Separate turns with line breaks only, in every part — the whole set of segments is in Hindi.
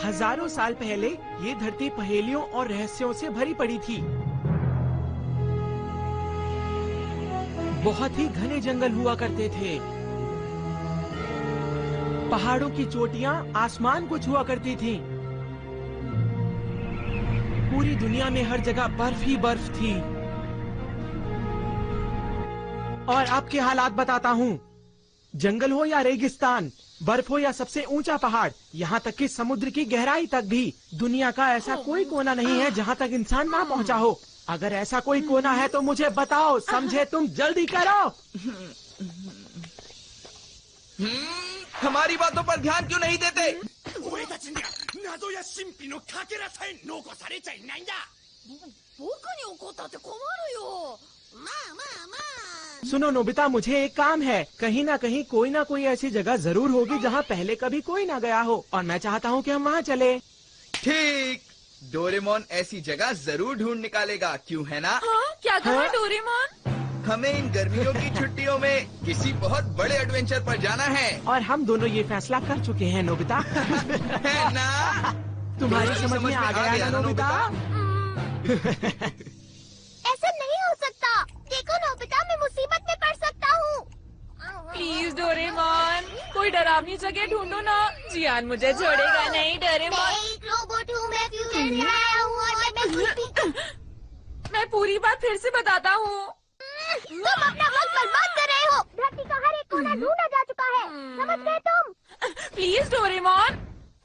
हजारों साल पहले ये धरती पहेलियों और रहस्यों से भरी पड़ी थी। बहुत ही घने जंगल हुआ करते थे। पहाड़ों की चोटियां आसमान को छुआ करती थी। पूरी दुनिया में हर जगह बर्फ ही बर्फ थी। और अब के हालात बताता हूँ। जंगल हो या रेगिस्तान, बर्फ हो या सबसे ऊंचा पहाड़, यहाँ तक कि समुद्र की गहराई तक भी दुनिया का ऐसा कोई कोना नहीं है जहाँ तक इंसान ना पहुँचा हो। अगर ऐसा कोई कोना है तो मुझे बताओ, समझे? तुम जल्दी करो।
हमारी बातों पर ध्यान क्यों नहीं देते?
सुनो नोबिता, मुझे एक काम है। कहीं ना कहीं कोई ना कोई ऐसी जगह जरूर होगी जहाँ पहले कभी कोई ना गया हो, और मैं चाहता हूँ कि हम वहाँ चले।
ठीक, डोरेमोन ऐसी जगह जरूर ढूंढ निकालेगा, क्यों है ना?
हाँ? क्या कहा डोरेमोन?
हमें इन गर्मियों की छुट्टियों में किसी बहुत बड़े एडवेंचर पर जाना है।
और हम दोनों ये फैसला कर चुके हैं नोबिता।
है ना?
तुम्हारी समझ में आ गया ना नोबिता?
ऐसा नहीं हो सकता। देखो नोबिता, मैं मुसीबत में पड़ सकता हूँ।
प्लीज डोरेमोन, कोई डरावनी जगह ढूंढो ना। जियान मुझे छोड़ेगा नहीं डोरेमोन।
मैं एक रोबोट हूँ, मैं फ्यूचर से आया हूँ और मैं कुछ भी...
मैं पूरी बात फिर से बताता हूँ।
तुम अपना वक्त बर्बाद कर रहे हो। धरती का हर एक कोना ढूंढा जा चुका है, समझ गए तुम?
प्लीज डोरेमोन,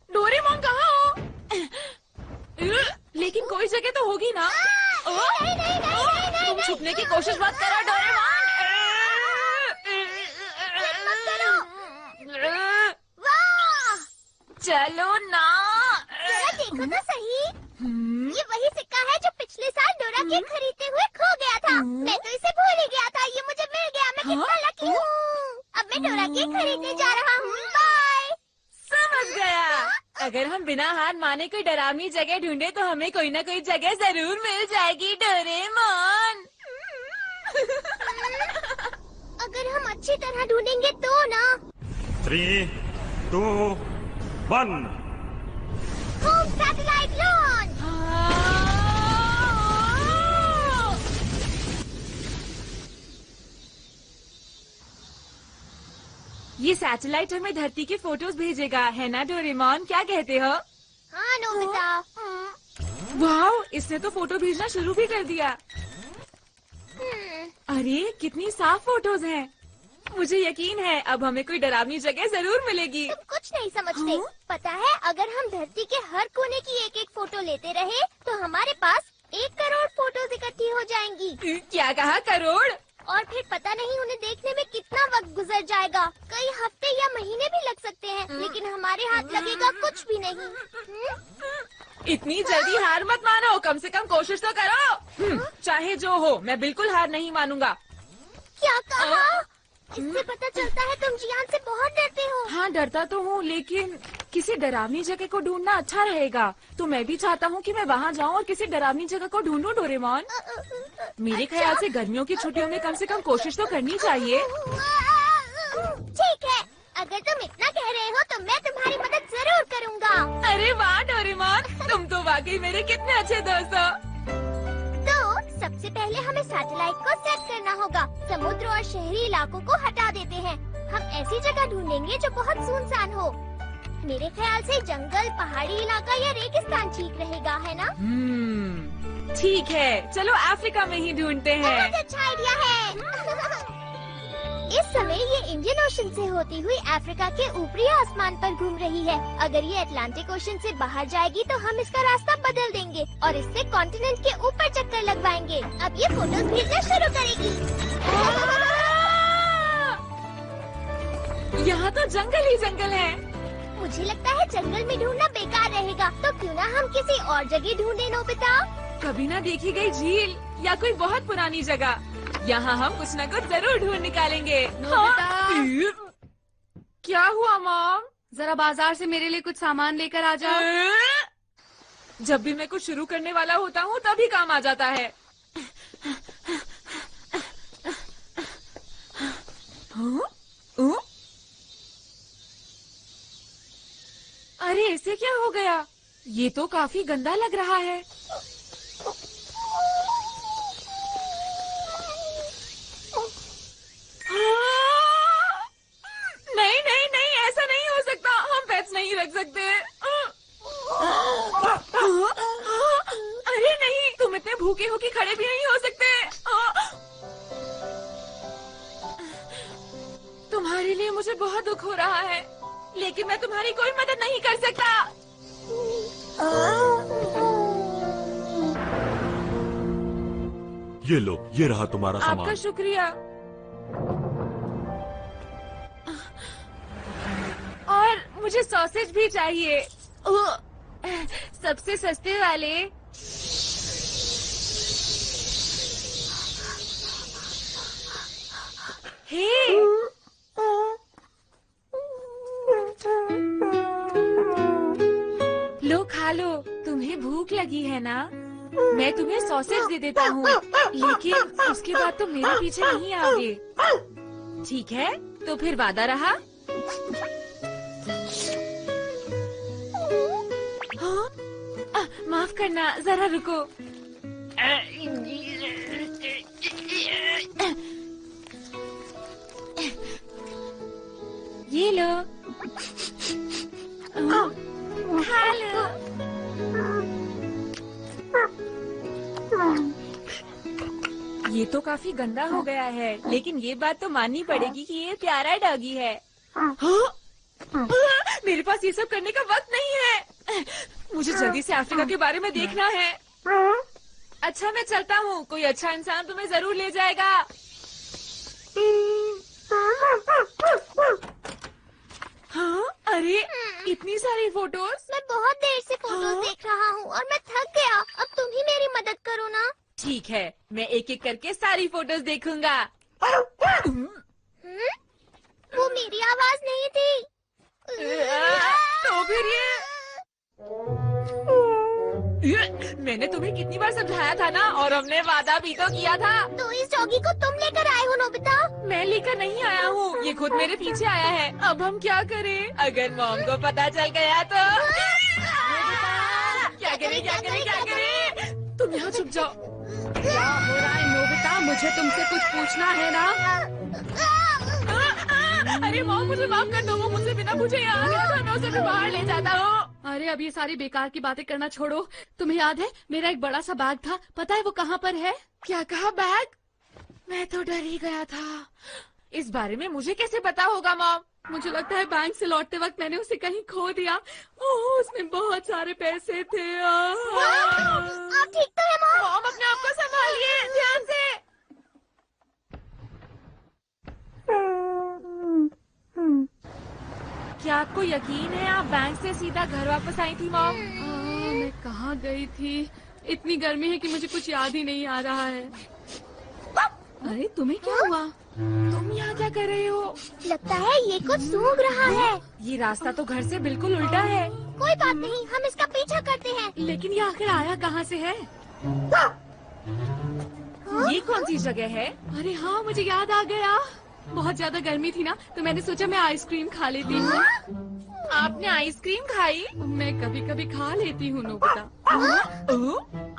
डोरेमोन कहाँ हो? लेकिन कोई जगह तो होगी ना?
नहीं, नहीं, नहीं, नहीं, नहीं,
तुम छुपने की कोशिश मत करो डोरेमोन।
मत करो। वाह!
चलो ना।
जरा देखो तो सही। ये वही सिक्का है जो पिछले साल डोरा के खरीदते हुए खो गया था। मैं तो इसे भूल ही गया था। ये मुझे मिल गया। मैं कितना लकी हूँ। अब मैं डोरा के खरीदने जा रहा हूँ। बाय।
समझ गया। अगर हम बिना हार माने कोई डरावनी जगह ढूंढे तो हमें कोई ना कोई जगह जरूर मिल जाएगी डोरेमोन।
अगर हम अच्छी तरह ढूंढेंगे तो ना।
3, 2, 1।
Home satellite launch.
ये सैटेलाइट हमें धरती के फोटोज भेजेगा, है ना डोरेमोन? क्या कहते हो?
हाँ नोबिता।
वाह, इसने तो फोटो भेजना शुरू भी कर दिया। अरे कितनी साफ फोटोज हैं। मुझे यकीन है अब हमें कोई डरावनी जगह जरूर मिलेगी।
तुम कुछ नहीं समझते। पता है, अगर हम धरती के हर कोने की एक एक फोटो लेते रहे तो हमारे पास 1 करोड़ फोटोज इकट्ठी हो जाएंगी।
क्या कहा, करोड़?
और फिर पता नहीं उन्हें देखने में कितना वक्त गुजर जाएगा। कई हफ्ते या महीने भी लग सकते हैं, लेकिन हमारे हाथ लगेगा कुछ भी नहीं।
इतनी जल्दी हार मत मानो, कम से कम कोशिश तो करो। चाहे जो हो, मैं बिल्कुल हार नहीं मानूंगा।
क्या कहा? इससे पता चलता है तुम जियान से बहुत डरते हो।
हाँ, डरता तो हूँ, लेकिन किसी डरावनी जगह को ढूंढना अच्छा रहेगा। तो मैं भी चाहता हूँ कि मैं वहाँ जाऊँ और किसी डरावनी जगह को ढूंढूं, डोरेमोन। मेरे ख्याल से गर्मियों की छुट्टियों में कम से कम कोशिश तो करनी चाहिए।
ठीक है, अगर तुम इतना कह रहे हो तो मैं तुम्हारी मदद जरूर करूँगा।
अरे वाह डोरेमोन, तुम तो वाकई मेरे कितने अच्छे दोस्त हो।
तो सबसे पहले हमें सैटेलाइट को सेट करना होगा। समुद्र और शहरी इलाकों को हटा देते हैं। हम ऐसी जगह ढूंढेंगे जो बहुत सुनसान हो। मेरे ख्याल से जंगल, पहाड़ी इलाका या रेगिस्तान ठीक रहेगा, है ना?
ठीक है, चलो अफ्रीका में ही ढूंढते हैं।
बहुत अच्छा आइडिया है। इस समय ये इंडियन ओशन से होती हुई अफ्रीका के ऊपरी आसमान पर घूम रही है। अगर ये अटलांटिक ओशन से बाहर जाएगी तो हम इसका रास्ता बदल देंगे और इससे कॉन्टिनेंट के ऊपर चक्कर लगवाएंगे। अब ये फोटोज भेजना शुरू करेगी।
यहाँ तो जंगल ही जंगल है।
मुझे लगता है जंगल में ढूंढना बेकार रहेगा, तो क्यों ना हम किसी और जगह ढूंढे, नोबिता?
कभी ना देखी गई झील या कोई बहुत पुरानी जगह। यहाँ हम कुछ न कुछ जरूर ढूंढ निकालेंगे।
नोबिता!
क्या हुआ मॉम?
जरा बाजार से मेरे लिए कुछ सामान लेकर आ जाओ।
जब भी मैं कुछ शुरू करने वाला होता हूँ तभी काम आ जाता है। अरे इसे क्या हो गया? ये तो काफी गंदा लग रहा है। नहीं नहीं नहीं, ऐसा नहीं हो सकता। हम पेट्स नहीं रख सकते। अरे नहीं, तुम इतने भूखे हो कि खड़े भी नहीं हो सकते। तुम्हारे लिए मुझे बहुत दुख हो रहा है, लेकिन मैं तुम्हारी कोई मदद नहीं कर सकता।
ये लो, ये रहा तुम्हारा
आपका
सामान।
शुक्रिया। और मुझे सॉसेज भी चाहिए, सबसे सस्ते वाले। हे, लो खा लो, तुम्हें भूख लगी है ना? मैं तुम्हें सॉसेज दे देता हूँ, लेकिन उसके बाद तुम मेरे पीछे नहीं आओगे। ठीक है, तो फिर वादा रहा। हाँ? माफ करना, जरा रुको। ये लो, खा लो। ये तो काफी गंदा हो गया है, लेकिन ये बात तो माननी पड़ेगी कि ये प्यारा डॉगी है। हाँ? मेरे पास ये सब करने का वक्त नहीं है। मुझे जल्दी से अफ्रीका के बारे में देखना है। अच्छा, मैं चलता हूँ। कोई अच्छा इंसान तुम्हें जरूर ले जाएगा। हाँ? अरे इतनी सारी फोटोज।
मैं बहुत देर से फोटोज देख रहा हूँ और मैं थक गया। अब तुम ही मेरी मदद करो ना।
ठीक है, मैं एक एक करके सारी फोटोज देखूंगा।
वो मेरी आवाज नहीं थी।
तो फिर ये मैंने तुम्हें कितनी बार समझाया था ना, और हमने वादा भी तो किया था।
तो इस डॉगी को तुम लेकर आए हो, नोबिता?
मैं लेकर नहीं आया हूँ, ये खुद मेरे पीछे आया है। अब हम क्या करें? अगर मॉम को पता चल गया तो क्या करें, क्या करें, क्या करें? तुम यहाँ छुप जाओ।
क्या हो रहा है नोबिता? मुझे तुमसे कुछ पूछना है ना?
अरे मॉम, मुझे माफ कर दो। वो मुझसे बिना पूछे यहाँ आ गया था, मैं उसे भी बाहर ले जाता हूँ।
अरे अब ये सारी बेकार की बातें करना छोड़ो। तुम्हें याद है मेरा एक बड़ा सा बैग था, पता है वो कहाँ पर है?
क्या कहा बैग? मैं तो डर ही गया था। इस बारे में मुझे कैसे पता होगा मॉम?
मुझे लगता है बैंक से लौटते वक्त मैंने उसे कहीं खो दिया। ओह, उसमें बहुत सारे पैसे थे।
आप ठीक तो है मॉम?
मॉम अपने आप को संभालिए ध्यान से। क्या आपको यकीन है आप बैंक से सीधा घर वापस आई थी मॉम?
मैं कहाँ गई थी? इतनी गर्मी है कि मुझे कुछ याद ही नहीं आ रहा है। अरे तुम्हें क्या हुआ?
तुम यहाँ क्या कर रहे हो?
लगता है ये कुछ सूंघ रहा है।
ये रास्ता तो घर से बिल्कुल उल्टा है।
कोई बात नहीं, हम इसका पीछा करते हैं।
लेकिन ये आखिर आया कहाँ से है?
ये कौन सी जगह है?
अरे हाँ, मुझे याद आ गया। बहुत ज्यादा गर्मी थी ना, तो मैंने सोचा मैं आइसक्रीम खा लेती हूँ।
आपने आइसक्रीम खाई?
मैं कभी कभी खा लेती हूँ नोबिता।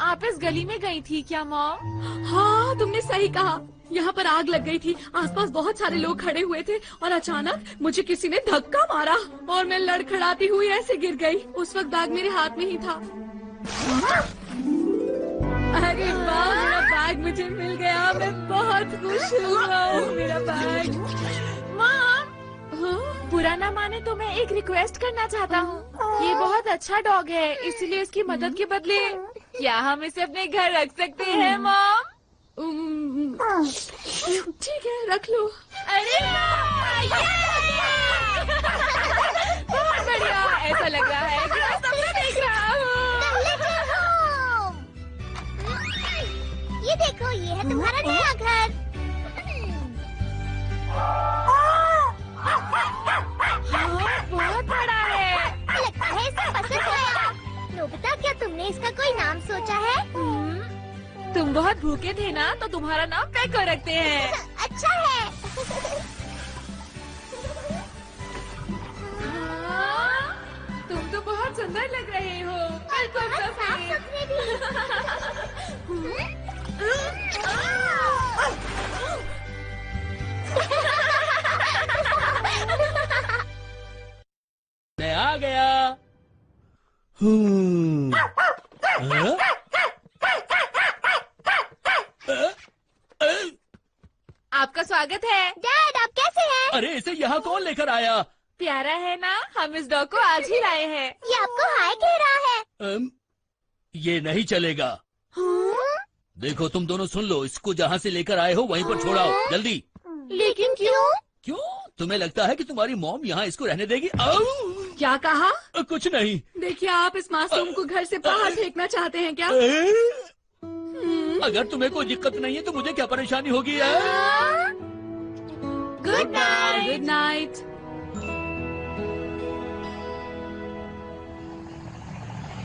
आप इस गली में गई थी क्या मॉम?
हाँ, तुमने सही कहा। यहाँ पर आग लग गई थी, आसपास बहुत सारे लोग खड़े हुए थे और अचानक मुझे किसी ने धक्का मारा और मैं लड़खड़ाती हुई ऐसे गिर गई। उस वक्त बैग मेरे हाथ में ही था। अरे वाह, मेरा बैग मुझे मिल गया। मैं बहुत खुश हुआ। मेरा बैग।
मॉम, बुरा ना माने तो मैं एक रिक्वेस्ट करना चाहता हूँ। ये बहुत अच्छा डॉग है, इसलिए इसकी मदद के बदले क्या हम इसे अपने घर रख सकते हैं मॉम?
ठीक है, रख लो।
अरे बहुत बढ़िया, ऐसा लग रहा है कि मैं सपना देख रहा हूँ।
ये देखो, ये है तुम्हारा नया घर।
हाँ, बहुत बड़ा है।
लगता है इसे पसंद आया। नोबिता, क्या तुमने इसका कोई नाम सोचा है?
तुम बहुत भूखे थे ना, तो तुम्हारा नाम पैको रखते हैं।
अच्छा है।
तुम तो बहुत सुंदर लग रहे हो। बिल्कुल
साफ सुथरे
मैं आ गया।
आपका स्वागत है।
डैड, आप कैसे हैं?
अरे इसे यहाँ कौन लेकर आया?
प्यारा है ना, हम इस डॉग को आज ही लाए हैं।
ये आपको हाय कह रहा है।
ये नहीं चलेगा। देखो तुम दोनों सुन लो, इसको जहाँ से लेकर आए हो वहीं पर छोड़ाओ जल्दी।
लेकिन क्यों?
क्यों? तुम्हें लगता है कि तुम्हारी मॉम यहाँ इसको रहने देगी?
क्या कहा?
कुछ नहीं।
देखिए, आप इस मासूम को घर से बाहर फेंकना चाहते हैं क्या?
अगर तुम्हें कोई दिक्कत नहीं है तो मुझे क्या परेशानी होगी?
Good night.
Good night.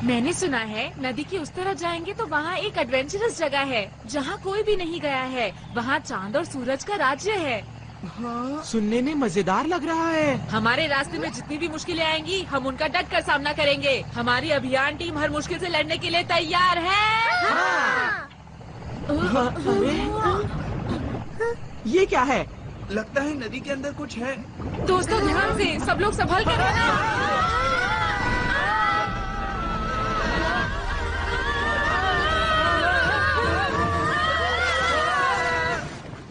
मैंने सुना है नदी की उस तरफ जाएंगे तो वहाँ एक एडवेंचरस जगह है जहाँ कोई भी नहीं गया है। वहाँ चांद और सूरज का राज्य है।
हाँ, सुनने में मजेदार लग रहा है।
हमारे रास्ते में जितनी भी मुश्किलें आएंगी हम उनका डट कर सामना करेंगे। हमारी अभियान टीम हर मुश्किल से लड़ने के लिए तैयार है।
हाँ।
अरे, ये क्या है?
लगता है नदी के अंदर कुछ है।
दोस्तों ध्यान से, सब लोग संभल कर रहना।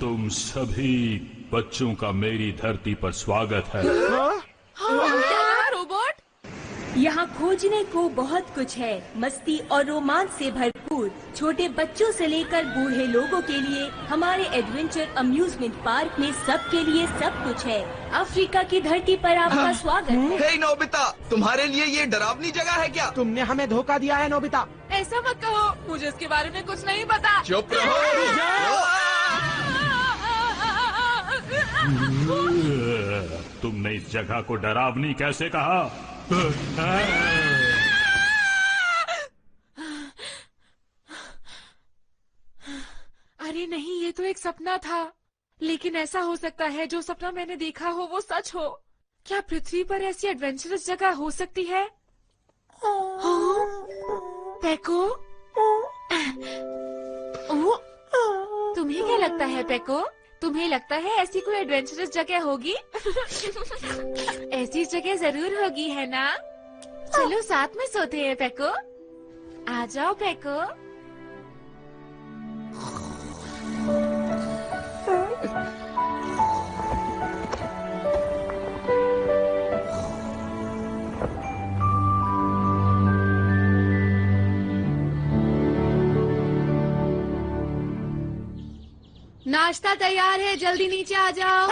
तुम सभी बच्चों का मेरी धरती पर स्वागत है।
रोबोट,
यहाँ खोजने को बहुत कुछ है। मस्ती और रोमांच से भरपूर छोटे बच्चों से लेकर बूढ़े लोगों के लिए हमारे एडवेंचर अम्यूजमेंट पार्क में सबके लिए सब कुछ है। अफ्रीका की धरती पर आपका स्वागत है।
हे नोबिता, तुम्हारे लिए ये डरावनी जगह है क्या?
तुमने हमें धोखा दिया है नोबिता।
ऐसा मत कहो, मुझे इसके बारे में कुछ नहीं पता।
चुप रहो।
तुमने इस जगह को डरावनी कैसे कहा?
अरे नहीं, ये तो एक सपना था। लेकिन ऐसा हो सकता है जो सपना मैंने देखा हो वो सच हो। क्या पृथ्वी पर ऐसी एडवेंचरस जगह हो सकती है? पैको, तुम्हें क्या लगता है पैको? तुम्हें लगता है ऐसी कोई एडवेंचरस जगह होगी? ऐसी जगह जरूर होगी, है ना? चलो साथ में सोते हैं पेको। आ जाओ पेको।
नाश्ता तैयार है, जल्दी नीचे आ जाओ।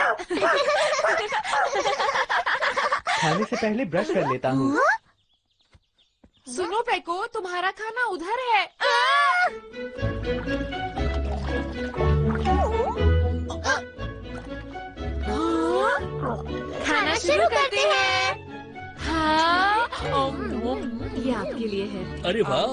खाने से पहले ब्रश कर लेता हूँ।
सुनो पेको, तुम्हारा खाना उधर है।
खाना शुरू करते हैं।
हाँ, ये आपके लिए है।
अरे वाह।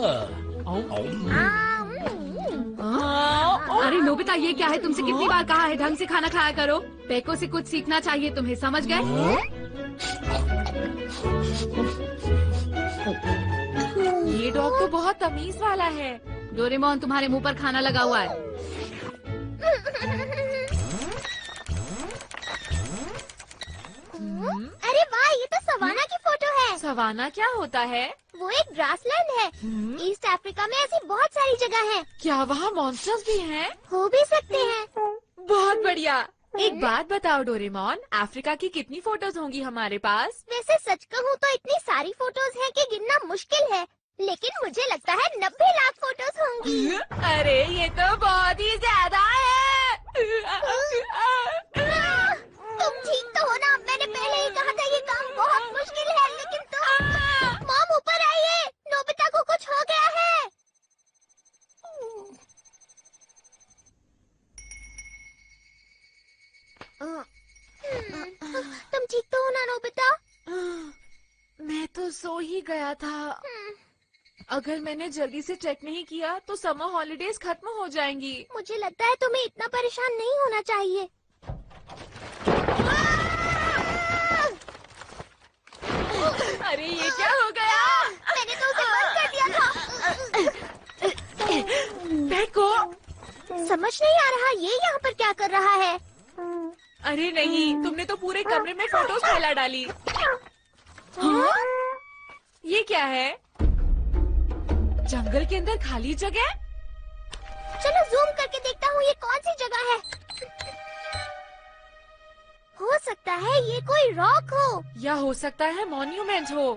अरे नोबिता, ये क्या है? तुमसे कितनी बार कहा है ढंग से खाना खाया करो। पेको से कुछ सीखना चाहिए तुम्हें, समझ गए?
ये डॉग तो बहुत तमीज वाला है।
डोरेमोन, तुम्हारे मुंह पर खाना लगा हुआ है।
अरे वाह, ये तो सवाना की फोटो है।
सवाना क्या होता है?
वो एक ग्रासलैंड है। ईस्ट अफ्रीका में ऐसी बहुत सारी जगह है।
क्या वहाँ मॉन्स्टर्स भी हैं?
हो भी सकते हैं।
बहुत बढ़िया। एक बात बताओ डोरेमोन, अफ्रीका की कितनी फोटोज होंगी हमारे पास?
वैसे सच कहूँ तो इतनी सारी फोटोज हैं कि गिनना मुश्किल है, लेकिन मुझे लगता है 90 लाख फोटोज होंगी।
अरे ये तो बहुत ही ज्यादा है।
तुम ठीक तो हो ना? मैंने पहले ही कहा था ये काम बहुत मुश्किल है, लेकिन तुम। मॉम ऊपर आइए, नोबिता को कुछ हो गया है। तुम ठीक तो हो ना नोबिता?
मैं तो सो ही गया था। अगर मैंने जल्दी से चेक नहीं किया तो समर हॉलिडेज खत्म हो जाएंगी।
मुझे लगता है तुम्हें इतना परेशान नहीं होना चाहिए।
अरे ये क्या हो गया?
मैंने तो उसे बंद कर दिया था।
पेको,
समझ नहीं आ रहा ये यहाँ पर क्या कर रहा है।
अरे नहीं, तुमने तो पूरे कमरे में फोटोज फैला डाली। हाँ? ये क्या है? जंगल के अंदर खाली जगह?
चलो जूम करके देखता हूँ ये कौन सी जगह है। हो सकता है ये कोई रॉक हो,
या हो सकता है मॉन्यूमेंट हो।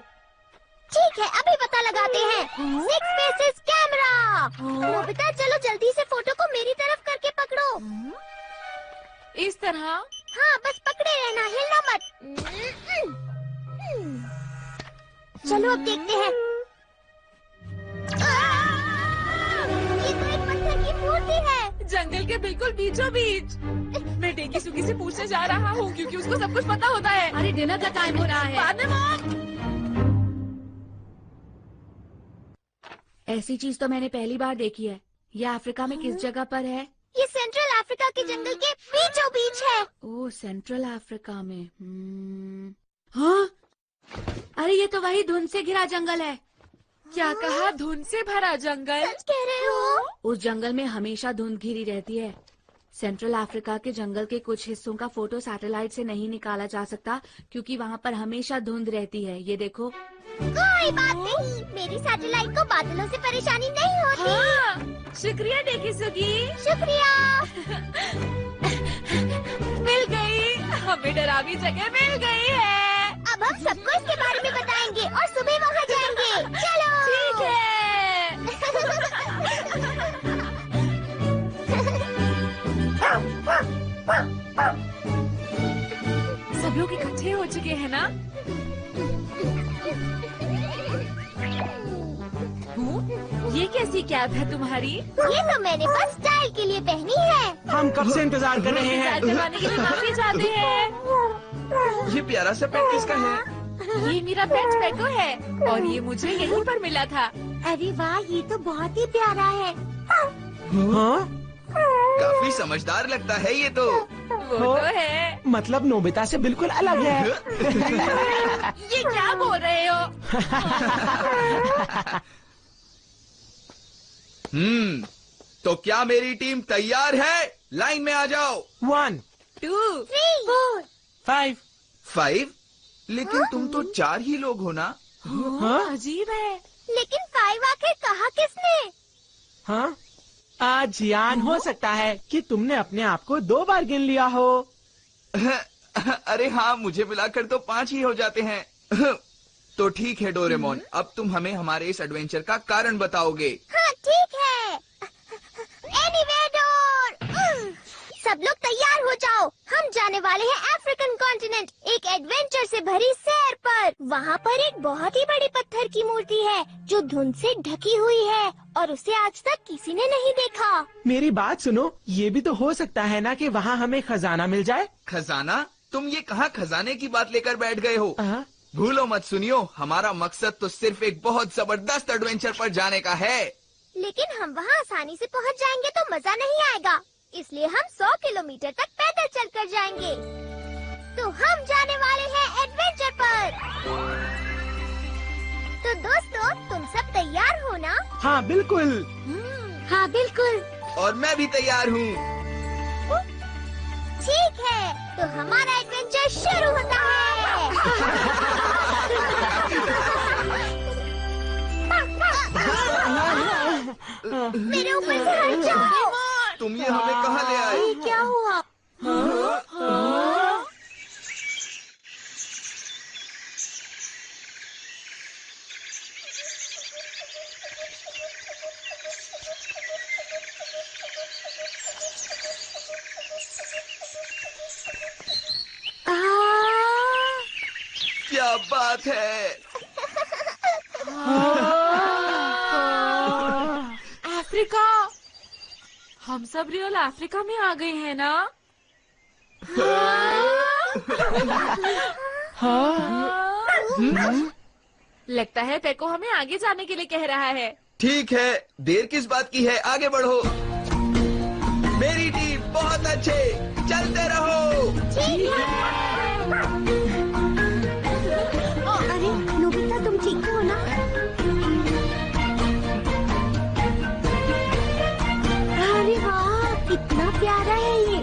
ठीक है, अभी पता लगाते हैं। 6 फेसेस कैमरा। नोबिता, चलो जल्दी से फोटो को मेरी तरफ करके पकड़ो।
इस तरह?
हाँ, बस पकड़े रहना, हिलना मत। चलो अब देखते हैं। ये तो एक पत्थर की मूर्ति है।
जंगल के बिल्कुल बीचों बीच। मैं डेगी सुगी से पूछने जा रहा हूँ क्योंकि उसको सब कुछ पता होता है।
अरे डिनर का टाइम हो रहा है।
बाद में मॉम।
ऐसी चीज तो मैंने पहली बार देखी है। यह अफ्रीका में किस जगह पर है?
ये सेंट्रल अफ्रीका के जंगल के बीचों बीच है।
ओह, सेंट्रल अफ्रीका में। हाँ, अरे ये तो वही धुंध से घिरा जंगल है।
क्या कहा? धुंध से भरा जंगल?
सच कह रहे हो?
उस जंगल में हमेशा धुंध घिरी रहती है। सेंट्रल अफ्रीका के जंगल के कुछ हिस्सों का फोटो सैटेलाइट से नहीं निकाला जा सकता क्योंकि वहाँ पर हमेशा धुंध रहती है। ये देखो।
कोई बात नहीं, मेरी सैटेलाइट को बादलों से परेशानी नहीं होती।
हाँ, शुक्रिया डेगी सुगी।
शुक्रिया।
मिल गई, हमें डरावनी जगह मिल गई है।
अब हम सबको इसके बारे में बताएंगे और सुबह वहाँ जाएंगे। चलो।
ठीक है। सब लोग इकट्ठे हो चुके हैं ना? ये कैसी कैप है तुम्हारी?
ये तो मैंने बस स्टाइल के लिए पहनी है।
हम कब से इंतजार कर रहे
इंतजार
हैं।
करवाने के लिए माफी चाहते हैं।
ये प्यारा सा पेट किसका है?
ये मेरा पेट पेको है और ये मुझे यहीं पर मिला था।
अरे वाह, ये तो बहुत ही प्यारा है।
हाँ?
काफी समझदार लगता है ये तो।
वो तो है।
मतलब नोबिता से बिल्कुल अलग है।
ये क्या बोल रहे हो?
तो क्या मेरी टीम तैयार है? लाइन में आ जाओ।
1,
2,
3, 4।
5।
5? लेकिन तुम तो 4 ही लोग हो ना?
हाँ?
अजीब है।
लेकिन 5 आखिर कहा किसने?
हाँ? आज यान हो सकता है कि तुमने अपने आप को 2 बार गिन लिया हो।
अरे हाँ, मुझे मिलाकर तो 5 ही हो जाते हैं। तो ठीक है डोरेमोन, अब तुम हमें हमारे इस एडवेंचर का कारण बताओगे।
हाँ ठीक है। एनीवे डोर, सब लोग तैयार हो जाओ। हम जाने वाले हैं अफ्रीकन कॉन्टिनेंट, एक एडवेंचर से भरी सैर पर। वहाँ पर एक बहुत ही बड़ी पत्थर की मूर्ति है जो धुंध से ढकी हुई है और उसे आज तक किसी ने नहीं देखा।
मेरी बात सुनो, ये भी तो हो सकता है ना कि वहाँ हमें खजाना मिल जाए।
खजाना? तुम ये कहाँ खजाने की बात लेकर बैठ गए हो? भूलो मत सुनियो, हमारा मकसद तो सिर्फ एक बहुत जबरदस्त एडवेंचर पर जाने का है।
लेकिन हम वहाँ आसानी से पहुँच जाएंगे तो मजा नहीं आएगा, इसलिए हम 100 किलोमीटर तक पैदल चलकर जाएंगे। तो हम जाने वाले हैं एडवेंचर पर। तो दोस्तों, तुम सब तैयार हो ना?
हाँ बिल्कुल।
हाँ बिल्कुल।
और मैं भी तैयार हूँ।
ठीक है, तो हमारा एडवेंचर शुरू होता है। मेरे ऊपर से हट जाओ।
तुम ये हमें कहाँ ले आए?
ये क्या हुआ?
क्या बात है?
अफ्रीका, हम सब रियल अफ्रीका में आ गए हैं ना? लगता है पेको हमें आगे जाने के लिए कह रहा है।
ठीक है, देर किस बात की है, आगे बढ़ो। मेरी टीम बहुत अच्छे, चलते रहो।
ठीक है। अरे नोबिता, तुम ठीक हो ना? अरे वाह, कितना प्यारा है ये।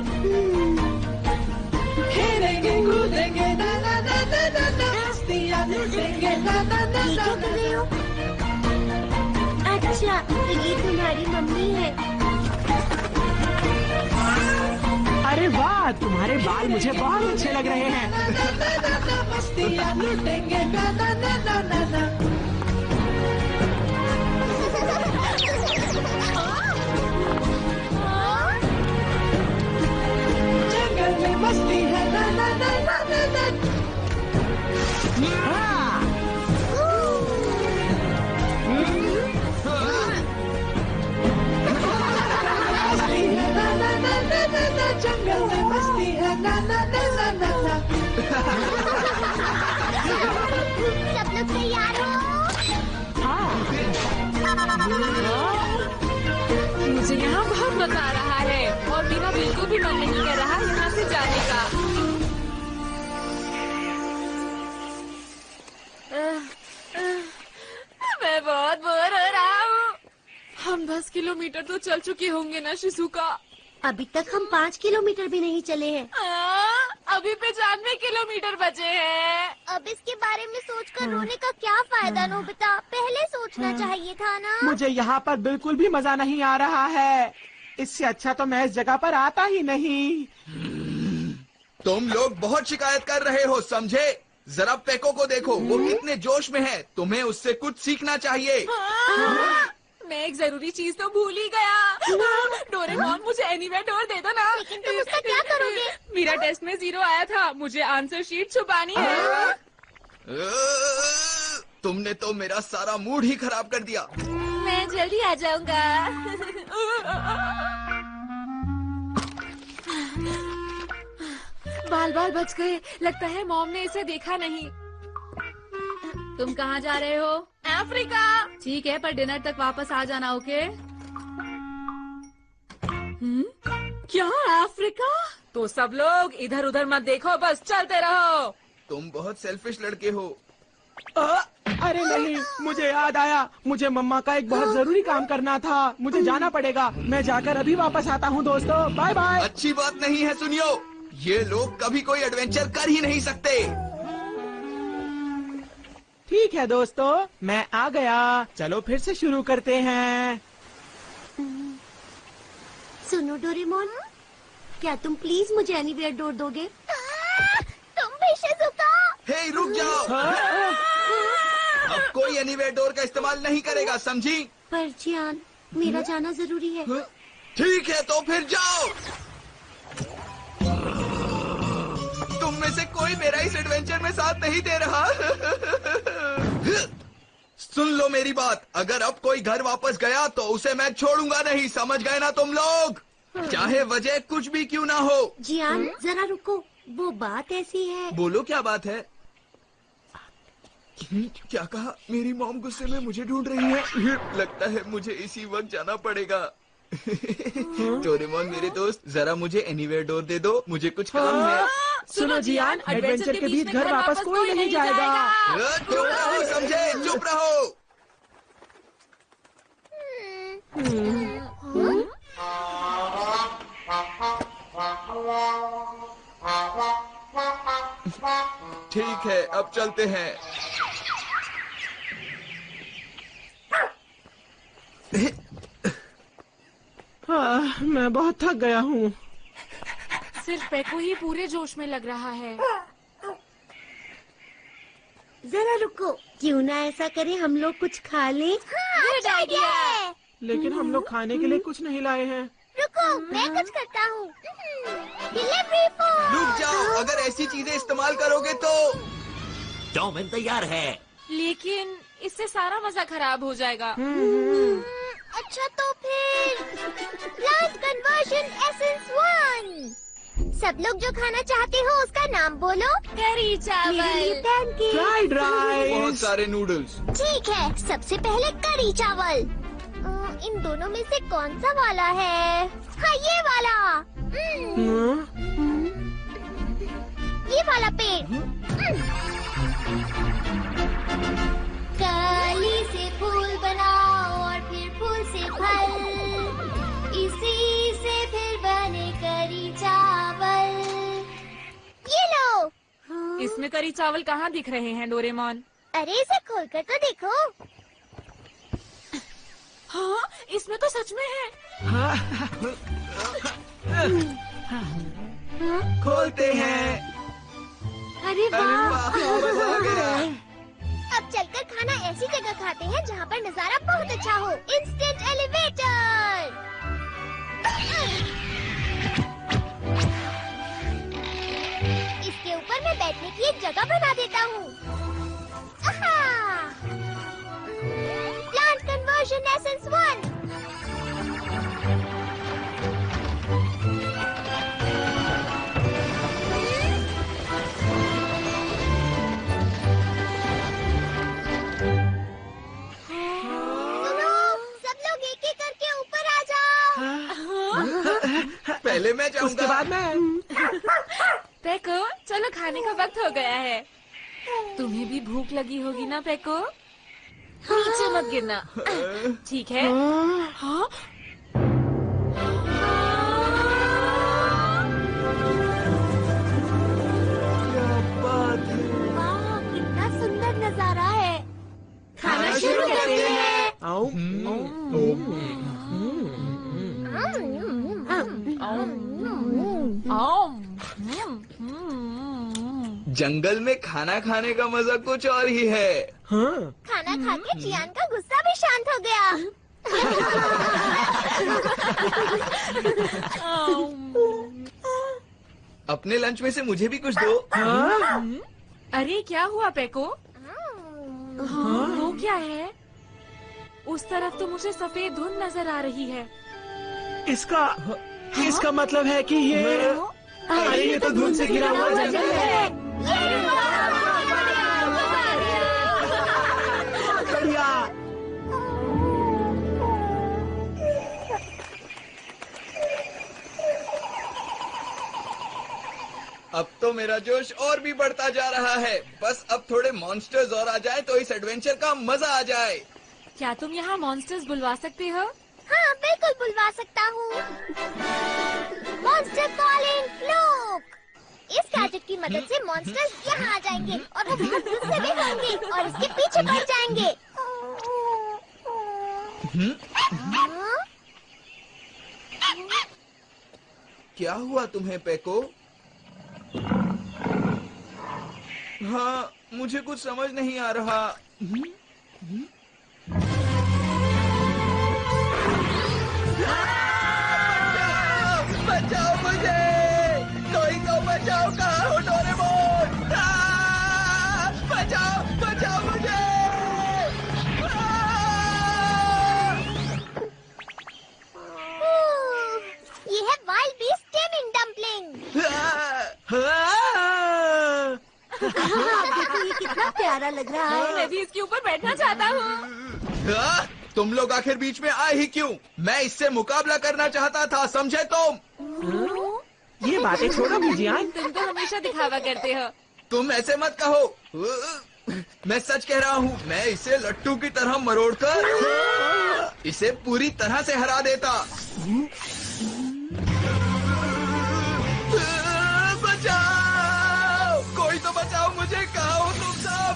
खेलेंगे कूदेंगे ना ना ना ना ना ना, मस्तियाँ लूटेंगे ना ना ना
ये
ना
क्या कर रहे हो? अच्छा, तो ये तुम्हारी मम्मी है।
अरे वाह, तुम्हारे बाल मुझे बहुत अच्छे लग रहे हैं।
मस्तियाँ लूटेंगे ना ना ना ना ना ना। जंगल में मस्ती है ना ना ना ना ना ना। मस्ती है ना ना ना ना ना ना, जंगल में मस्ती है ना ना ना ना ना ना।
सब लोग तैयार हो?
मुझे यहाँ बहुत मजा आ रहा है और मेरा बिल्कुल भी मन नहीं कर रहा यहाँ से जाने का। मैं बहुत बोर हो रहा हूँ। हम 10 किलोमीटर तो चल चुके होंगे ना शिजुका?
अभी तक हम 5 किलोमीटर भी नहीं चले हैं।
अभी 95 किलोमीटर बचे हैं।
अब इसके बारे में सोचकर रोने का क्या फायदा नोबिता? पहले सोचना चाहिए था ना।
मुझे यहाँ पर बिल्कुल भी मजा नहीं आ रहा है। इससे अच्छा तो मैं इस जगह पर आता ही नहीं।
तुम लोग बहुत शिकायत कर रहे हो, समझे? जरा पेको को देखो, वो कितने जोश में है। तुम्हें उससे कुछ सीखना चाहिए।
मैं एक जरूरी चीज तो भूल ही गया। डोरेमोन, मुझे एनीवे डोर दे दो ना।
लेकिन तुम उसका क्या करोगे?
मेरा टेस्ट में 0 आया था, मुझे आंसर शीट छुपानी है।
तुमने तो मेरा सारा मूड ही खराब कर दिया।
मैं जल्दी आ जाऊंगा। बाल बाल बच गए। लगता है मॉम ने इसे देखा नहीं। तुम कहाँ जा रहे हो? अफ्रीका। ठीक है, पर डिनर तक वापस आ जाना, ओके? क्या अफ्रीका? तो सब लोग इधर उधर मत देखो, बस चलते रहो।
तुम बहुत सेल्फिश लड़के हो।
अरे नहीं, मुझे याद आया, मुझे मम्मा का एक बहुत जरूरी काम करना था। मुझे जाना पड़ेगा। मैं जाकर अभी वापस आता हूँ दोस्तों। Bye bye.
अच्छी बात नहीं है, सुनियो। ये लोग कभी कोई एडवेंचर कर ही नहीं सकते।
ठीक है दोस्तों, मैं आ गया। चलो फिर से शुरू करते हैं।
सुनो डोरेमोन, क्या तुम प्लीज मुझे एनीवेयर डोर दोगे? तुम भी शिज़ुका।
हे रुक जाओ। अब कोई एनीवेयर डोर का इस्तेमाल नहीं करेगा, समझी?
पर जियान, मेरा जाना जरूरी है।
ठीक है तो फिर जाओ। तुम में से कोई मेरा इस एडवेंचर में साथ नहीं दे रहा। सुन लो मेरी बात, अगर अब कोई घर वापस गया तो उसे मैं छोड़ूंगा नहीं, समझ गए ना तुम लोग? चाहे वजह कुछ भी क्यों ना हो।
जियान जरा रुको, वो बात ऐसी है।
बोलो क्या बात है? क्या कहा? मेरी मॉम गुस्से में मुझे ढूंढ रही है। लगता है मुझे इसी वक्त जाना पड़ेगा। डोरेमोन मेरे दोस्त, जरा मुझे एनीवेयर डोर दे दो, मुझे कुछ काम है।
सुनो जियान, एडवेंचर के बीच घर वापस कोई नहीं जाएगा।
चुप रहो, समझे? चुप रहो। ठीक है, अब चलते हैं।
मैं बहुत थक गया हूँ।
सिर्फ पेको ही पूरे जोश में लग रहा है।
जरा रुको, क्यों ना ऐसा करें, हम लोग कुछ खा लें? Good idea.
लेकिन हम लोग खाने के लिए कुछ नहीं लाए हैं।
रुको, मैं कुछ करता हूँ। Delivery for.
रुक जाओ, अगर ऐसी चीजें इस्तेमाल करोगे तो।
चाउमीन तैयार है।
लेकिन इससे सारा मजा खराब हो जाएगा।
अच्छा तो फिर प्लांट कन्वर्जन एसेंस 1। सब लोग जो खाना चाहते हो उसका नाम बोलो।
करी चावल,
पैनकेक,
फ्राइड राइस,
बहुत सारे नूडल्स।
ठीक है, सबसे पहले करी चावल। इन दोनों में से कौन सा वाला है? हाँ, ये वाला। ये वाला पेड़। कली से फूल बनाओ और फिर फूल से फल, इसी से फिर बने करी चावल। ये लो।
इसमें करी चावल कहाँ दिख रहे हैं डोरेमोन?
अरे इसे खोलकर तो देखो।
हाँ, इसमें तो सच में है।
खोलते हैं।
अरे वाह।
मजा आ गया।
अब चलकर खाना ऐसी जगह खाते हैं जहाँ पर नजारा बहुत अच्छा हो। Instant elevator. इसके ऊपर मैं बैठने की एक जगह बना देता हूँ। Plant conversion essence 1।
पहले मैं जाऊंगा।
उसके बाद मैं।
पेको, चलो खाने का वक्त हो गया है। तुम्हें भी भूख लगी होगी ना पेको? नीचे मत गिरना, ठीक है? हाँ?
वाह, कितना सुंदर नजारा है।
खाना शुरू करते हैं। आओ।
जंगल में खाना खाने का मजा कुछ और ही है।
हाँ।
खाना खा के जियान का गुस्सा भी शांत हो गया।
अपने लंच में से मुझे भी कुछ दो।
अरे क्या हुआ पेको? वो क्या है? उस तरफ तो मुझे सफेद धुंध नजर आ रही है।
इसका मतलब है कि ये अरे ये तो धुंध से घिरा हुआ जंगल है। बढ़िया।
अब तो मेरा जोश और भी बढ़ता जा रहा है। बस अब थोड़े मॉन्स्टर्स और आ जाए तो इस एडवेंचर का मजा आ जाए।
क्या तुम यहाँ मॉन्स्टर्स बुलवा सकते हो?
हाँ, बिल्कुल बुलवा सकता हूँ। Monster calling fluke. इस गैजेट इसकी मदद से मॉन्स्टर्स यहाँ आ जाएंगे और हम बहुत गुस्से में होंगे और इसके पीछे पड़ जाएंगे।
क्या हुआ तुम्हें पेको? हाँ, मुझे कुछ समझ नहीं आ रहा। बचाओ मुझे! कोई तो बचाओ! कहाँ हो डोरेमोन? बचाओ! बचाओ मुझे!
ये है वाइल्ड बीस्ट टेमिंग डम्पलिंग।
देखो ये कितना प्यारा लग रहा है।
मैं भी इसके ऊपर बैठना चाहता हूँ।
तुम लोग आखिर बीच में आए ही क्यों? मैं इससे मुकाबला करना चाहता था, समझे तुम?
ये बातें छोड़ो बुजियान।
तुम तो हमेशा दिखावा करते हो।
तुम ऐसे मत कहो। मैं सच कह रहा हूँ, मैं इसे लट्टू की तरह मरोड़कर इसे पूरी तरह से हरा देता। बचाओ! कोई तो बचाओ मुझे! कहाँ हो तुम सब?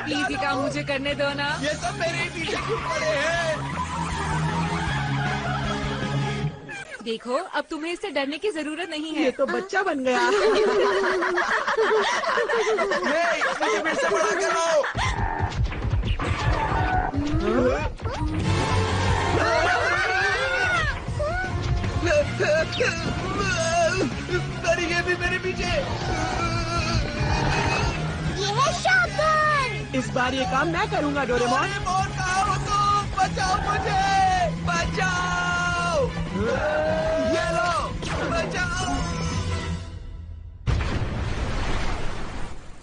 प्लीज ये काम मुझे करने दो ना।
ये सब मेरे ही पीछे क्यों पड़े हैं?
देखो, अब तुम्हें इससे डरने की जरूरत नहीं है।
ये तो बच्चा बन गया।
मुझे फिर से बड़ा करो। ये भी मेरे पीछे।
ये है शॉटगन।
इस बार ये काम मैं करूँगा डोरेमोन।
डोरेमोन कहाँ हो तुम? बचाओ मुझे! बचाओ! ये लो! बचाओ!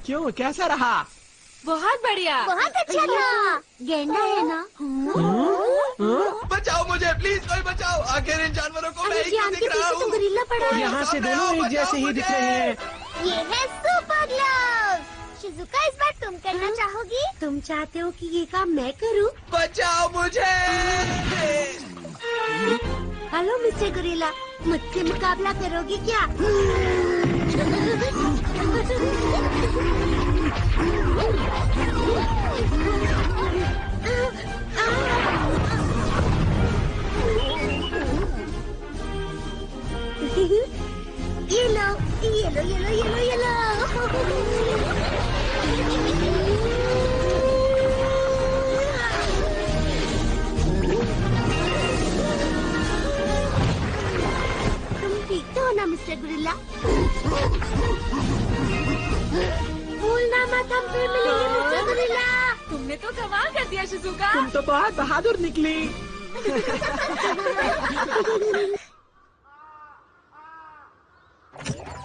क्यों, कैसा रहा?
बहुत बढ़िया।
बहुत अच्छा था।
गेंडा है ना?
बचाओ मुझे, प्लीज कोई बचाओ! आखिर इन जानवरों को मैं ही क्यों दिख रहा
तो
हूँ?
गोरिल्ला पड़ा है।
यहाँ से दोनों एक जैसे ही दिख रहे हैं।
ये है सुपर ग्लव्स। शिजुका, इस बार तुम करना चाहोगी?
तुम चाहते हो कि ये काम मैं करूं?
बचाओ मुझे!
हेलो मिस्टर गोरिल्ला, मुझसे मुकाबला करोगी क्या? ये लो, ये लो, ये लो, ये लो, ये लो। ठीक हो ना मिस्टर गोरिल्ला? भूलना मत, हम फिर मिलेंगे मिस्टर गोरिल्ला।
तुमने तो कमाल कर दिया शिजुका।
तुम तो बहुत बहादुर निकली।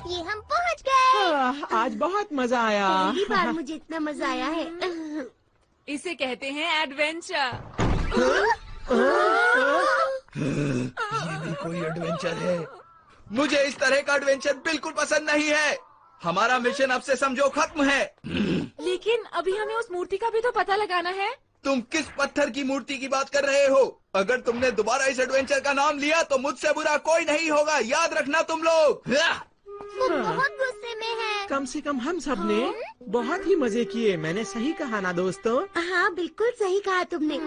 ये हम पहुंच गए।
आज बहुत मजा आया।
पहली बार मुझे इतना मजा आया है।
इसे कहते हैं एडवेंचर।
ये भी कोई एडवेंचर है? मुझे इस तरह का एडवेंचर बिल्कुल पसंद नहीं है। हमारा मिशन अब से समझो खत्म है।
लेकिन अभी हमें उस मूर्ति का भी तो पता लगाना है।
तुम किस पत्थर की मूर्ति की बात कर रहे हो? अगर तुमने दोबारा इस एडवेंचर का नाम लिया तो मुझसे बुरा कोई नहीं होगा, याद रखना तुम लोग।
वो बहुत गुस्से में है।
कम से कम हम सब ने बहुत ही मजे किए। मैंने सही कहा ना दोस्तों?
हाँ, बिल्कुल सही कहा तुमने।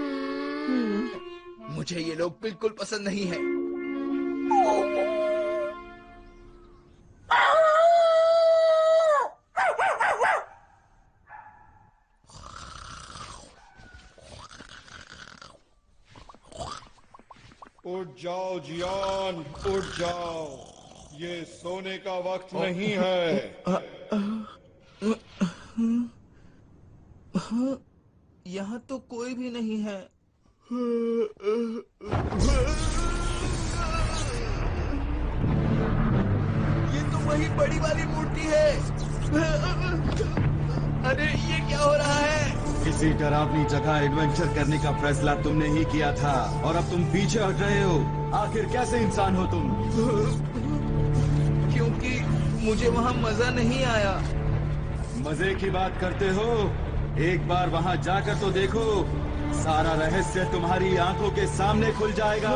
मुझे ये लोग बिल्कुल पसंद नहीं है।
उठ जाओ जियान, उठ जाओ। ये सोने का वक्त नहीं है।
यहाँ तो कोई भी नहीं है। ये तो वही बड़ी वाली मूर्ति है। अरे ये क्या हो रहा है?
किसी डरावनी जगह एडवेंचर करने का फैसला तुमने ही किया था और अब तुम पीछे हट रहे हो। आखिर कैसे इंसान हो तुम?
क्योंकि मुझे वहाँ मजा नहीं आया।
मजे की बात करते हो? एक बार वहाँ जाकर तो देखो, सारा रहस्य तुम्हारी आंखों के सामने खुल जाएगा,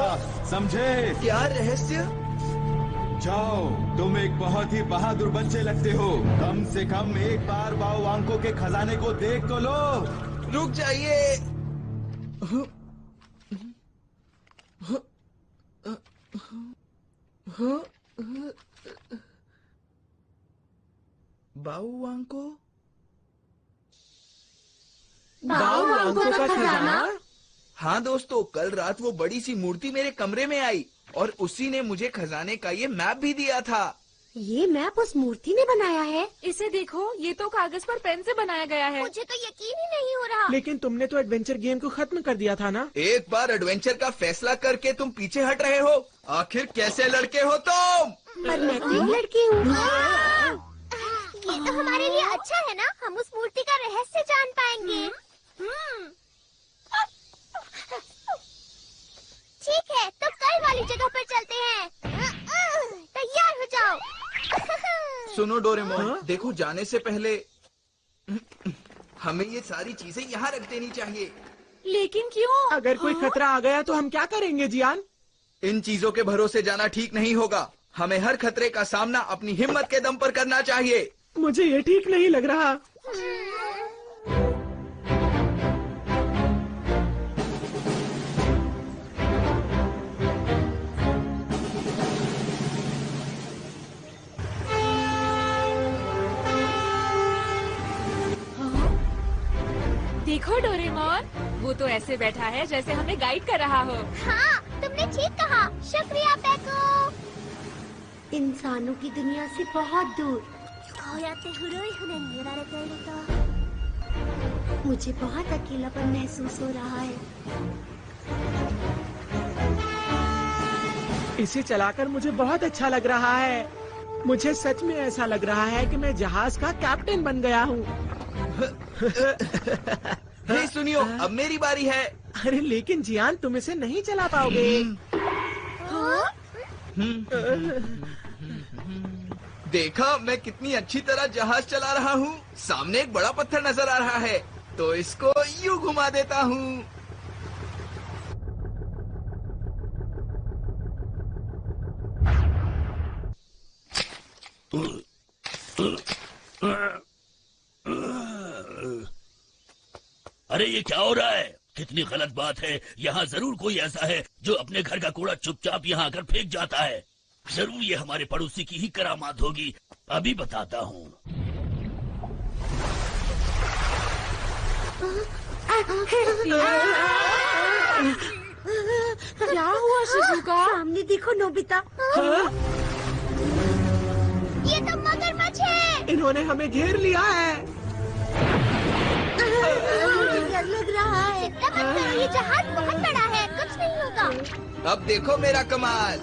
समझे?
क्या रहस्य?
जाओ, तुम एक बहुत ही बहादुर बच्चे लगते हो। कम से कम एक बार बाओ वांको के खजाने को देख तो लो।
रुक जाइए। बाओ वांको?
बाओ वांको का खजाना?
हाँ दोस्तों, कल रात वो बड़ी सी मूर्ति मेरे कमरे में आई और उसी ने मुझे खजाने का ये मैप भी दिया था।
ये मैप उस मूर्ति ने बनाया है?
इसे देखो, ये तो कागज पर पेन से बनाया गया है।
मुझे तो यकीन ही नहीं हो रहा।
लेकिन तुमने तो एडवेंचर गेम को खत्म कर दिया था ना?
एक बार एडवेंचर का फैसला करके तुम पीछे हट रहे हो। आखिर कैसे लड़के हो तुम?
पर मैं तो एक लड़की हूँ। ये तो हमारे लिए अच्छा है ना, हम उस मूर्ति का रहस्य जान पाएंगे। ठीक है, तो कल वाली जगह पर चलते हैं। तैयार हो जाओ।
सुनो डोरेमोन, देखो जाने से पहले हमें ये सारी चीजें यहाँ रख देनी चाहिए।
लेकिन क्यों?
अगर कोई खतरा आ गया तो हम क्या करेंगे जियान?
इन चीजों के भरोसे जाना ठीक नहीं होगा। हमें हर खतरे का सामना अपनी हिम्मत के दम पर करना चाहिए।
मुझे ये ठीक नहीं लग रहा।
देखो डोरेमोन, वो तो ऐसे बैठा है जैसे हमें गाइड कर रहा हो।
हाँ, तुमने ठीक कहा। शुक्रिया पेको। इंसानों की दुनिया से बहुत दूर। मुझे बहुत अकेलापन महसूस हो रहा है।
इसे चलाकर मुझे बहुत अच्छा लग रहा है। मुझे सच में ऐसा लग रहा है कि मैं जहाज का कैप्टन बन गया हूँ।
हे सुनियो, अब मेरी बारी है।
अरे लेकिन जियान, तुम इसे नहीं चला पाओगे।
देखा मैं कितनी अच्छी तरह जहाज चला रहा हूँ। सामने एक बड़ा पत्थर नजर आ रहा है, तो इसको यूं घुमा देता हूँ।
अरे ये क्या हो रहा है? कितनी गलत बात है। यहाँ जरूर कोई ऐसा है जो अपने घर का कूड़ा चुपचाप यहाँ आकर फेंक जाता है। जरूर ये हमारे पड़ोसी की ही करामात होगी। अभी बताता हूँ।
क्या हुआ शिजुका?
सामने देखो नोबिता। ये तो मगरमच्छ है।
इन्होंने हमें घेर लिया है।
मुझे डर लग रहा है। चिंता मत करो, ये जहाज बहुत बड़ा है, कुछ नहीं होगा।
अब देखो मेरा कमाल।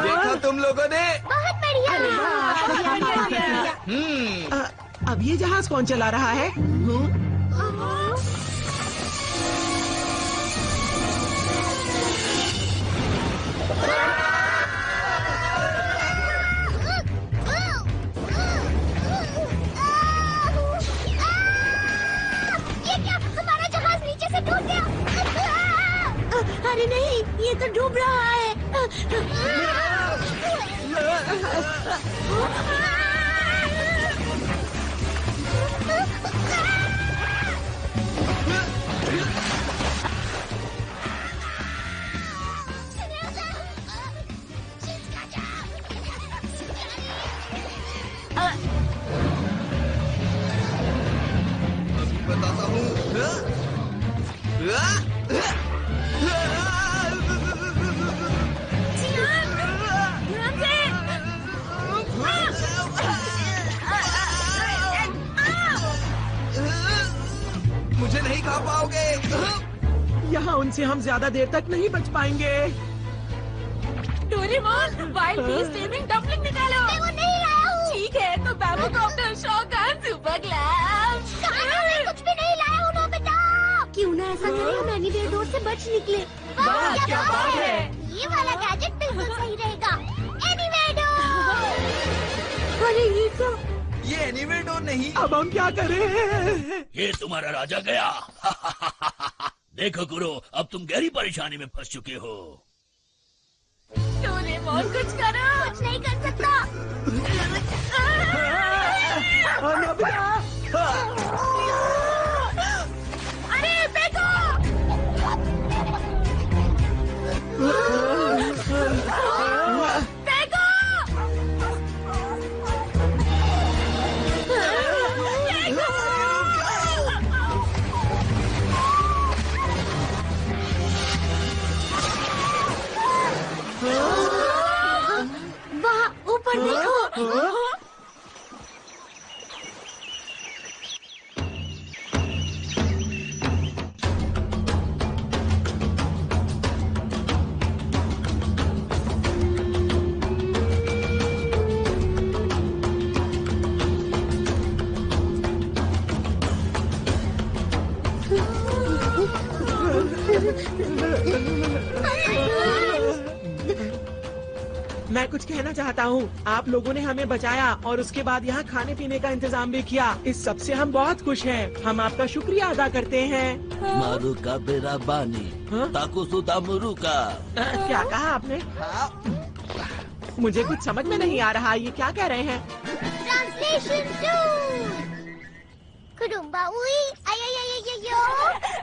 देखा तुम लोगों ने?
बहुत बढ़िया।
अब ये जहाज कौन चला रहा है?
अरे नहीं, ये तो डूब रहा है।
बताता हूँ। मुझे नहीं खा पाओगे।
यहाँ उनसे हम ज्यादा देर तक नहीं बच पाएंगे।
Doraemon, wild beast taming dumpling निकालो।
मैं वो नहीं लाया हूँ।
ठीक है, तो bamboo copter, shotgun, super glams.
मैं कुछ भी नहीं लाया हूँ नोबिता। क्यों ना ऐसा करें, हम एनीवेयर डोर से बच निकले।
वाह, क्या बात है।
ये वाला गैजेट बिल्कुल सही रहेगा। Anywhere door. अरे
ये एनीवेयर डोर नहीं।
अब हम क्या करें?
ये तुम्हारा राजा गया। देखो गुरु, अब तुम गहरी परेशानी में फंस चुके हो।
डोरेमोन कुछ करो।
कुछ नहीं कर सकता। अरे फेंको।
वहाँ ऊपर देखो।
मैं कुछ कहना चाहता हूँ। आप लोगों ने हमें बचाया और उसके बाद यहाँ खाने पीने का इंतजाम भी किया। इस सब से हम बहुत खुश हैं। हम आपका शुक्रिया अदा करते हैं।
मारुका बेराबानी, ताकुसुदा मुरुका।
क्या कहा आपने? मुझे कुछ समझ में नहीं आ रहा। ये क्या कह रहे हैं?
ट्रांसलेशन 2। कुरुम्बा उई आयो।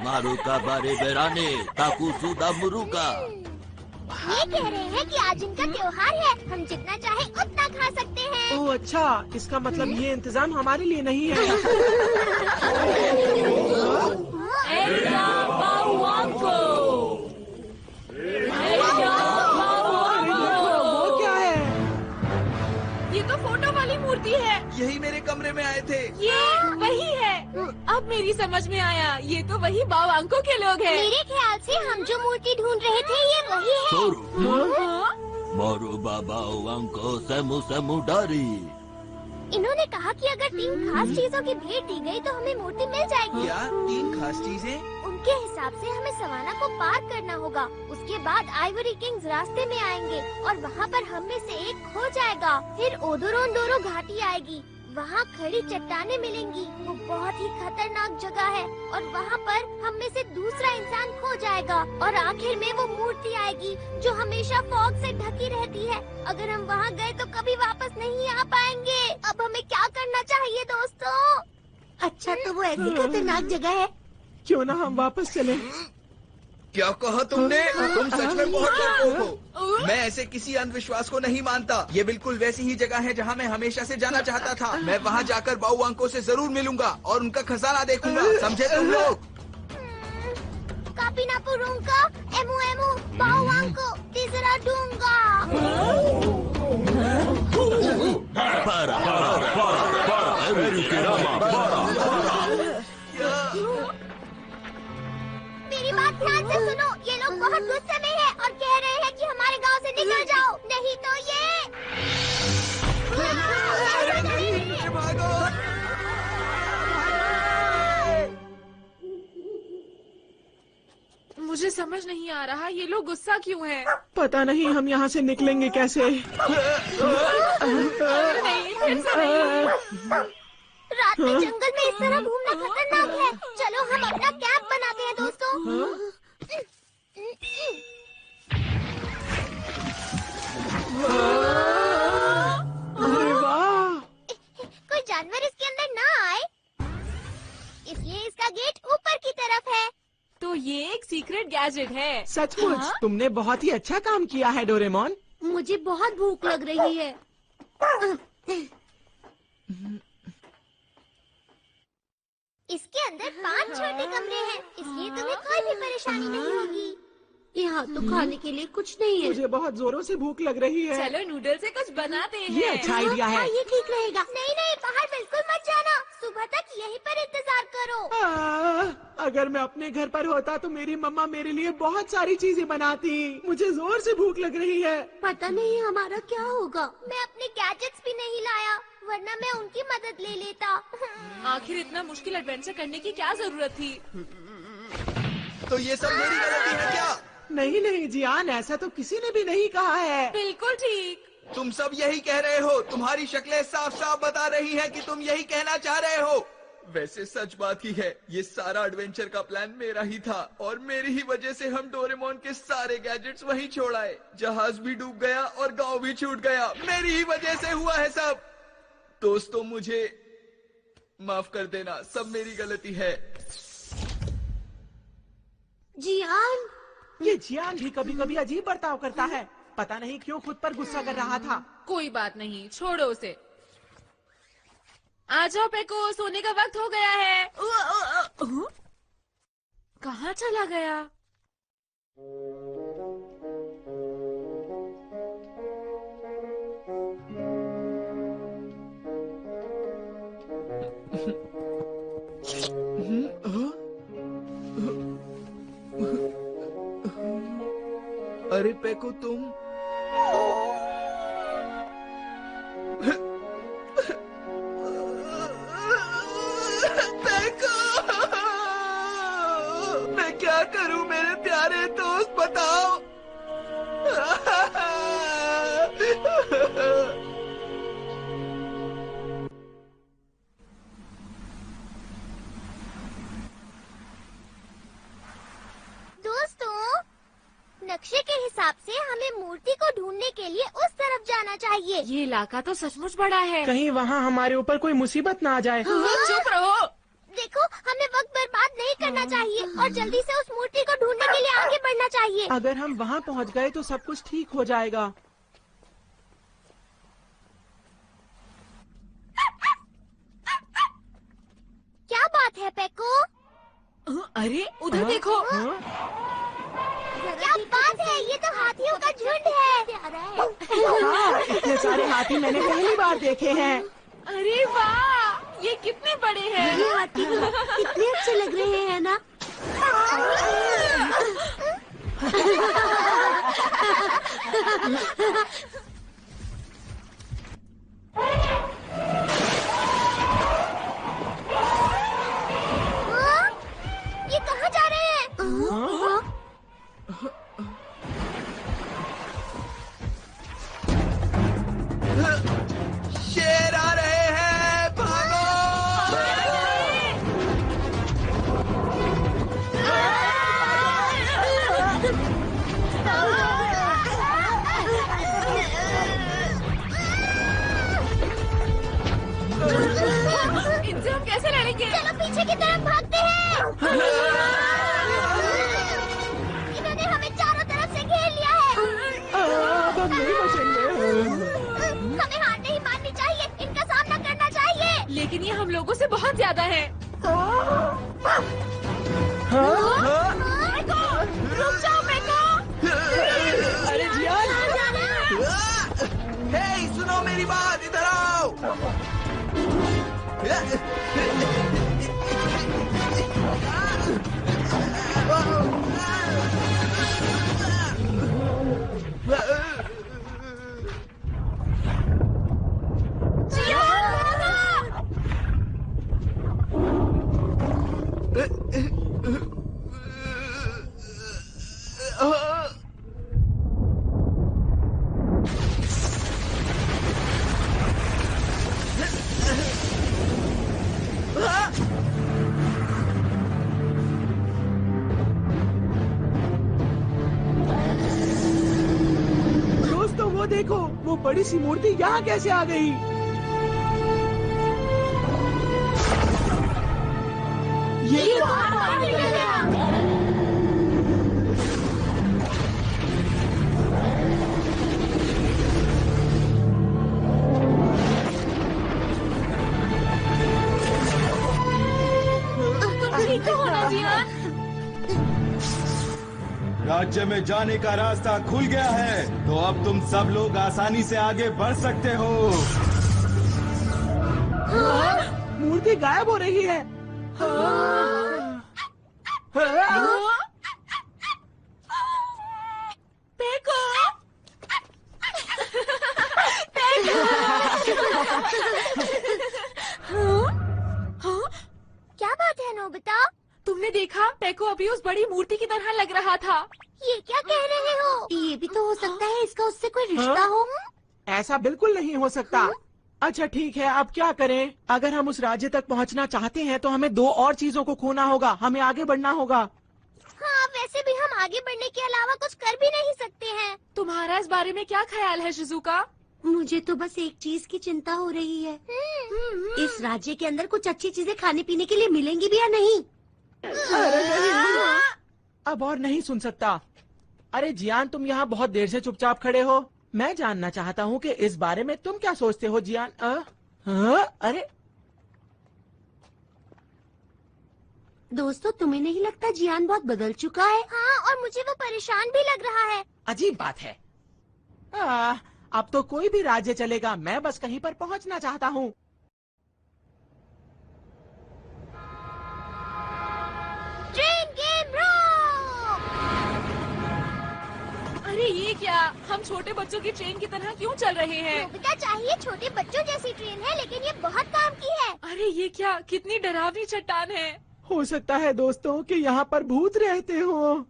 मारुका बारे बेराने, ताकुसुदा मुरुका।
ये कह रहे हैं कि आज इनका त्योहार है, हम जितना चाहे उतना खा सकते हैं।
ओह अच्छा, इसका मतलब ये इंतजाम हमारे लिए नहीं है। वो क्या है?
ये तो फोटो वाली मूर्ति है।
यही मेरे कमरे में आए थे।
ये वही है। अब मेरी समझ में आया, ये तो वही बावांको के लोग हैं।
मेरे ख्याल से हम जो मूर्ति ढूंढ रहे थे ये वही है।
मारू बाबा वांको सेमु सेमु डारी।
इन्होंने कहा कि अगर 3 खास चीजों की भेंट दी गई तो हमें मूर्ति मिल जाएगी।
क्या 3 खास चीजें?
उनके हिसाब से हमें सवाना को पार करना होगा। उसके बाद आइवरी किंग्स रास्ते में आएंगे और वहाँ पर हम में से एक खो जाएगा। फिर ओदोरोंडोरो घाटी आएगी, वहाँ खड़ी चट्टानें मिलेंगी। वो बहुत ही खतरनाक जगह है और वहाँ पर हम में से दूसरा इंसान खो जाएगा और आखिर में वो मूर्ति आएगी जो हमेशा फॉग से ढकी रहती है। अगर हम वहाँ गए तो कभी वापस नहीं आ पाएंगे। अब हमें क्या करना चाहिए दोस्तों?
अच्छा तो वो ऐसी खतरनाक जगह है।
क्यों ना हम वापस चलें?
क्या कहा तुमने? तुम सच में बहुत डरपोक हो। मैं ऐसे किसी अंधविश्वास को नहीं मानता। ये बिल्कुल वैसी ही जगह है जहाँ मैं हमेशा से जाना चाहता था। मैं वहाँ जाकर बाउवांको से जरूर मिलूंगा और उनका खजाना देखूंगा। समझे तुम लोग?
कापिनापुरुंका, एमू एमू, बाउवांको, तीसरा दूंगा। मेरी बात ध्यान से सुनो। ये लोग बहुत गुस्से में हैं और कह रहे हैं कि हमारे गांव से निकल जाओ, नहीं तो ये।
मुझे समझ नहीं आ रहा ये लोग गुस्सा क्यों हैं?
पता नहीं हम यहाँ से निकलेंगे कैसे।
नहीं, फिर से नहीं।
रात में जंगल में इस तरह घूमना खतरनाक है। चलो हम अपना कैंप बनाते हैं दोस्तों।
अरे वाह!
कोई जानवर इसके अंदर ना आए, इसलिए इसका गेट ऊपर की तरफ है।
तो ये एक सीक्रेट गैजेट है।
सचमुच तुमने बहुत ही अच्छा काम किया है डोरेमोन।
मुझे बहुत भूख लग रही है।
इसके अंदर 5 छोटे कमरे हैं, इसलिए तुम्हें कोई भी परेशानी नहीं होगी।
यहाँ तो खाने के लिए कुछ नहीं है।
मुझे बहुत जोरों से भूख लग रही है।
चलो नूडल से कुछ बनाते हैं।
ये अच्छा आइडिया है।
ये ठीक रहेगा।
नहीं नहीं, बाहर बिल्कुल मत जाना। सुबह तक यहीं पर इंतजार करो।
अगर मैं अपने घर पर होता तो मेरी मम्मा मेरे लिए बहुत सारी चीजें बनाती। मुझे जोर से भूख लग रही है।
पता नहीं हमारा क्या होगा।
मैं अपने गैजेट्स भी नहीं लाया, वरना मैं उनकी मदद ले लेता।
आखिर इतना मुश्किल एडवेंचर करने की क्या जरूरत थी?
तो ये सब मेरी गलती है क्या?
नहीं नहीं जियान, ऐसा तो किसी ने भी नहीं कहा है।
बिल्कुल ठीक।
तुम सब यही कह रहे हो। तुम्हारी शक्लें साफ साफ बता रही हैं कि तुम यही कहना चाह रहे हो। वैसे सच बात ही है, ये सारा एडवेंचर का प्लान मेरा ही था और मेरी ही वजह से हम डोरेमोन के सारे गैजेट्स वहीं छोड़ आए। जहाज भी डूब गया और गांव भी छूट गया, मेरी ही वजह से हुआ है सब। दोस्तों मुझे माफ कर देना, सब मेरी गलती है।
जियान,
ये जियान भी कभी कभी अजीब बर्ताव करता है। पता नहीं क्यों खुद पर गुस्सा कर रहा था।
कोई बात नहीं, छोड़ो उसे। आ जाओ पेको, सोने का वक्त हो गया है। कहाँ चला गया?
अरे पेको तुम मैं क्या करूं मेरे प्यारे दोस्त, बताओ।
दोस्तों, नक्शे के हिसाब से हमें मूर्ति को ढूंढने के लिए उस तरफ जाना चाहिए।
ये इलाका तो सचमुच बड़ा है।
कहीं वहाँ हमारे ऊपर कोई मुसीबत ना आ जाए।
चुप रहो।
देखो, हमें वक्त बर्बाद नहीं करना चाहिए और जल्दी से उस मूर्ति को ढूंढने के लिए आगे बढ़ना चाहिए।
अगर हम वहाँ पहुँच गए तो सब कुछ ठीक हो जाएगा।
क्या बात है पेको?
अरे उधर देखो।
क्या बात है, ये तो हाथियों का झुंड है।
इतने सारे हाथी मैंने पहली बार देखे हैं।
अरे वाह, ये कितने बड़े हैं।
ये हाथी तो कितने अच्छे लग रहे हैं ना। ये कहाँ जा रहे हैं?
शेर आ रहे हैं, भागो।
इनसे हम कैसे लड़ेंगे?
चलो पीछे की तरफ भागते हैं। इन्होंने हमें चारों तरफ से घेर लिया है।
अब हम नहीं बचेंगे।
हमें हार नहीं माननी चाहिए, इनका सामना करना चाहिए।
लेकिन ये हम लोगों से बहुत ज्यादा है। रुक जाओ पेको।
अरे जियान,
हे सुनो मेरी बात, इधर आओ।
दोस्तों वो देखो, वो बड़ी सी मूर्ति यहाँ कैसे आ गई? ये
राज्य में जाने का रास्ता खुल गया है, तो अब तुम सब लोग आसानी से आगे बढ़ सकते हो।
मूर्ति गायब हो रही है।
पेको।
क्या बात है नोबिता?
तुमने देखा, पेको अभी उस बड़ी मूर्ति की तरह लग रहा था।
ये क्या कह रहे हो? ये भी तो हो सकता है इसका उससे कोई रिश्ता हो।
ऐसा बिल्कुल नहीं हो सकता। अच्छा ठीक है, अब क्या करें? अगर हम उस राज्य तक पहुंचना चाहते हैं तो हमें 2 और चीजों को खोना होगा। हमें आगे बढ़ना होगा।
हाँ, वैसे भी हम आगे बढ़ने के अलावा कुछ कर भी नहीं सकते हैं।
तुम्हारा इस बारे में क्या ख्याल है शिजुका?
मुझे तो बस एक चीज की चिंता हो रही है। इस राज्य के अंदर कुछ अच्छी चीजें खाने पीने के लिए मिलेंगी भी या नहीं?
अब और नहीं सुन सकता। अरे जियान, तुम यहाँ बहुत देर से चुपचाप खड़े हो। मैं जानना चाहता हूँ कि इस बारे में तुम क्या सोचते हो जियान? अरे
दोस्तों, तुम्हें नहीं लगता जियान बहुत बदल चुका है?
हाँ, और मुझे वो परेशान भी लग रहा है।
अजीब बात है। अब तो कोई भी राज्य चलेगा, मैं बस कहीं पर पहुंचना चाहता हूँ।
Train game rock!
अरे ये क्या? हम छोटे बच्चों की ट्रेन की तरह क्यों चल रहे हैं?
नोबिता चाहिए छोटे बच्चों जैसी ट्रेन है, लेकिन ये बहुत काम की है।
अरे ये क्या? कितनी डरावनी चट्टान है।
हो सकता है दोस्तों कि यहाँ पर भूत रहते हो।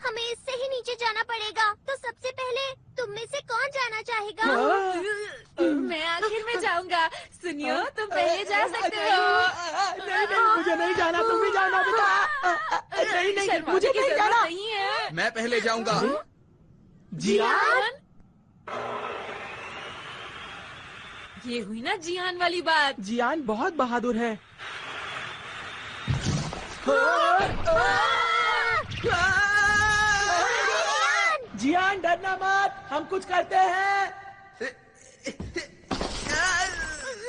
हमें इससे ही नीचे जाना पड़ेगा। तो सबसे पहले तुम में से कौन जाना चाहेगा?
मैं आखिर में जाऊंगा। सुनियो, तुम पहले जा सकते हो।
नहीं, मुझे नहीं जाना, तुम भी जाना बेटा। नहीं, मुझे नहीं जाना।
नहीं है।
मैं पहले जाऊंगा।
जियान?
ये हुई ना जियान वाली बात।
जियान बहुत बहादुर है। जियान, डरना मत, हम कुछ करते हैं।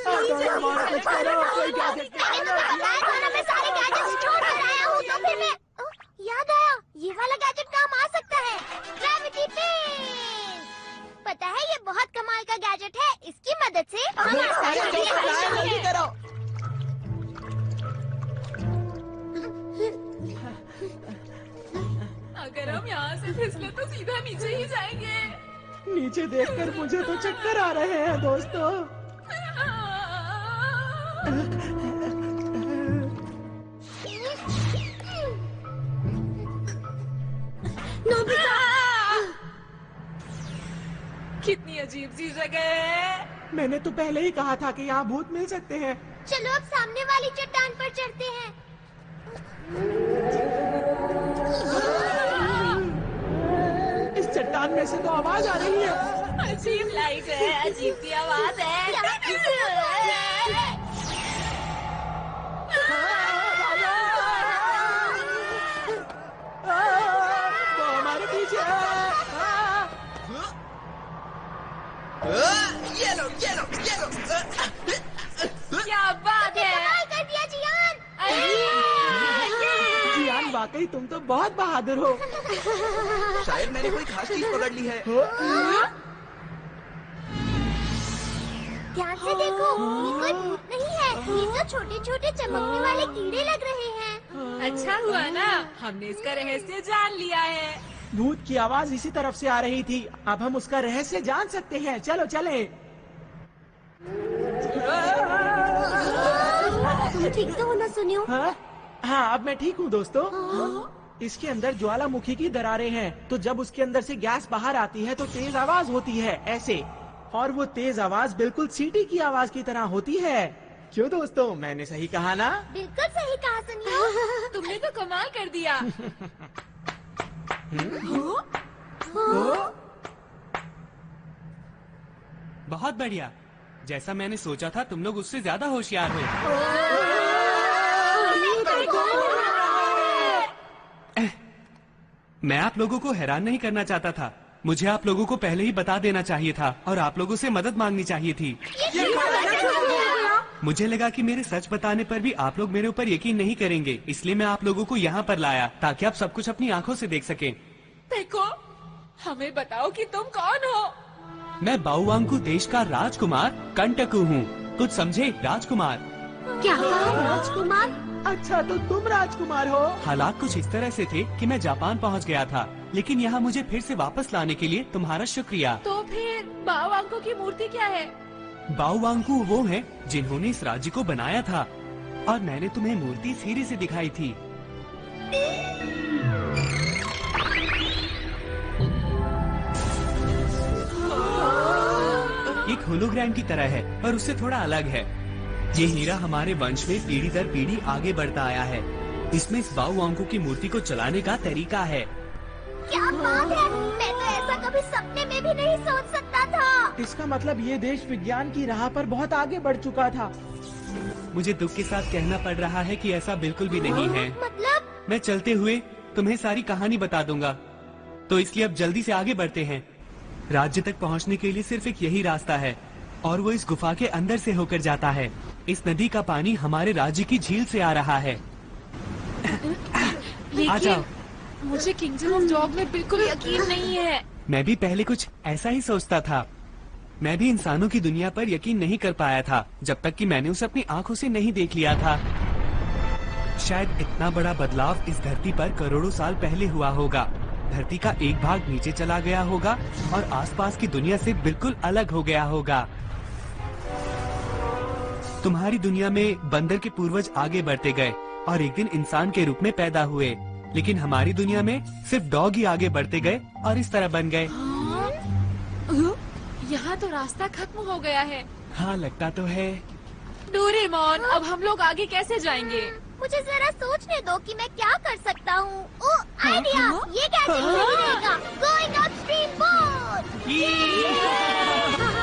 कुछ करो, कोई गैजेट
मैं सारे गैजेट्स छोड़ कर आया हूँ, तो फिर मैं याद आया, ये वाला गैजेट काम आ सकता है। Gravity pen. पता है, ये बहुत कमाल का गैजेट है। इसकी मदद से हम आसानी से
करो।
अगर हम यहाँ से फिसले तो सीधा नीचे ही जाएंगे।
नीचे देखकर मुझे तो चक्कर आ रहे हैं दोस्तों।
नोबिता!
कितनी अजीब सी जगह है।
मैंने तो पहले ही कहा था कि यहाँ भूत मिल सकते हैं।
चलो अब सामने वाली चट्टान पर चढ़ते हैं।
इस चट्टान में से तो आवाज आ रही है।
अजीब लाइट है, अजीब सी आवाज है।
वो हमारे पीछे है।
ये लो।
क्या बात है?
कमाल कर दिया जियान!
जियान, वाकई तुम तो बहुत बहादुर हो।
शायद मैंने कोई खास चीज पकड़ ली है।
ध्यान से देखो, ये कोई भूत नहीं है। ये तो छोटे छोटे चमकने वाले कीड़े लग रहे हैं।
अच्छा हुआ ना, हमने इसका रहस्य जान लिया है।
भूत की आवाज इसी तरफ से आ रही थी। अब हम उसका रहस्य जान सकते हैं। चलो चले।
तुम ठीक तो हो ना सुनियो?
हाँ, अब मैं ठीक हूँ दोस्तों। इसके अंदर ज्वालामुखी की दरारें हैं, तो जब उसके अंदर से गैस बाहर आती है तो तेज आवाज होती है, ऐसे। और वो तेज आवाज बिल्कुल सीटी की आवाज की तरह होती है। क्यों दोस्तों, मैंने सही कहा ना?
बिल्कुल सही कहा सुनियो।
तुमने तो कमाल कर दिया।
बहुत बढ़िया। जैसा मैंने सोचा था, तुम लोग उससे ज्यादा होशियार हो। मैं आप लोगों को हैरान नहीं करना चाहता था। मुझे आप लोगों को पहले ही बता देना चाहिए था और आप लोगों से मदद मांगनी चाहिए थी। मुझे लगा कि मेरे सच बताने पर भी आप लोग मेरे ऊपर यकीन नहीं करेंगे, इसलिए मैं आप लोगों को यहाँ पर लाया ताकि आप सब कुछ अपनी आंखों से देख सकें।
देखो, हमें बताओ कि तुम कौन हो?
मैं बाउवांकू देश का राजकुमार कंटकू हूँ। कुछ समझे? राजकुमार।
क्या राजकुमार?
अच्छा, तो तुम राजकुमार हो।
हालात कुछ इस तरह से थे कि मैं जापान पहुँच गया था, लेकिन यहाँ मुझे फिर से वापस लाने के लिए तुम्हारा शुक्रिया।
तो फिर बाउवांकू की मूर्ति क्या है?
बाउवांकू वो हैं जिन्होंने इस राज्य को बनाया था, और मैंने तुम्हें मूर्ति सीढ़ी से दिखाई थी। होलोग्राम की तरह है, पर उससे थोड़ा अलग है। ये हीरा हमारे वंश में पीढ़ी दर पीढ़ी आगे बढ़ता आया है। इसमें इस बाओवांको की मूर्ति को चलाने का तरीका है।
क्या बात है, मैं तो ऐसा कभी सपने में भी नहीं सोच सकता था।
इसका मतलब ये देश विज्ञान की राह पर बहुत आगे बढ़ चुका था।
मुझे दुख के साथ कहना पड़ रहा है कि ऐसा बिल्कुल भी नहीं है।
मतलब?
मैं चलते हुए तुम्हें सारी कहानी बता दूंगा, तो इसलिए अब जल्दी से आगे बढ़ते हैं। राज्य तक पहुंचने के लिए सिर्फ एक यही रास्ता है, और वो इस गुफा के अंदर से होकर जाता है। इस नदी का पानी हमारे राज्य की झील से आ रहा है। आ जाओ।
मुझे किंगडम ऑफ डॉग में बिल्कुल यकीन नहीं है।
मैं भी पहले कुछ ऐसा ही सोचता था। मैं भी इंसानों की दुनिया पर यकीन नहीं कर पाया था, जब तक कि मैंने उसे अपनी आंखों से नहीं देख लिया था। शायद इतना बड़ा बदलाव इस धरती पर करोड़ों साल पहले हुआ होगा। धरती का एक भाग नीचे चला गया होगा और आसपास की दुनिया से बिल्कुल अलग हो गया होगा। तुम्हारी दुनिया में बंदर के पूर्वज आगे बढ़ते गए और एक दिन इंसान के रूप में पैदा हुए, लेकिन हमारी दुनिया में सिर्फ डॉग ही आगे बढ़ते गए और इस तरह बन गए।
यहाँ तो रास्ता खत्म हो गया है।
हाँ, लगता तो है।
डोरेमोन, अब हम लोग आगे कैसे जाएंगे?
मुझे जरा सोचने दो कि मैं क्या कर सकता हूँ। ओह, आइडिया! ये गैजेट सही रहेगा। Going upstream boat.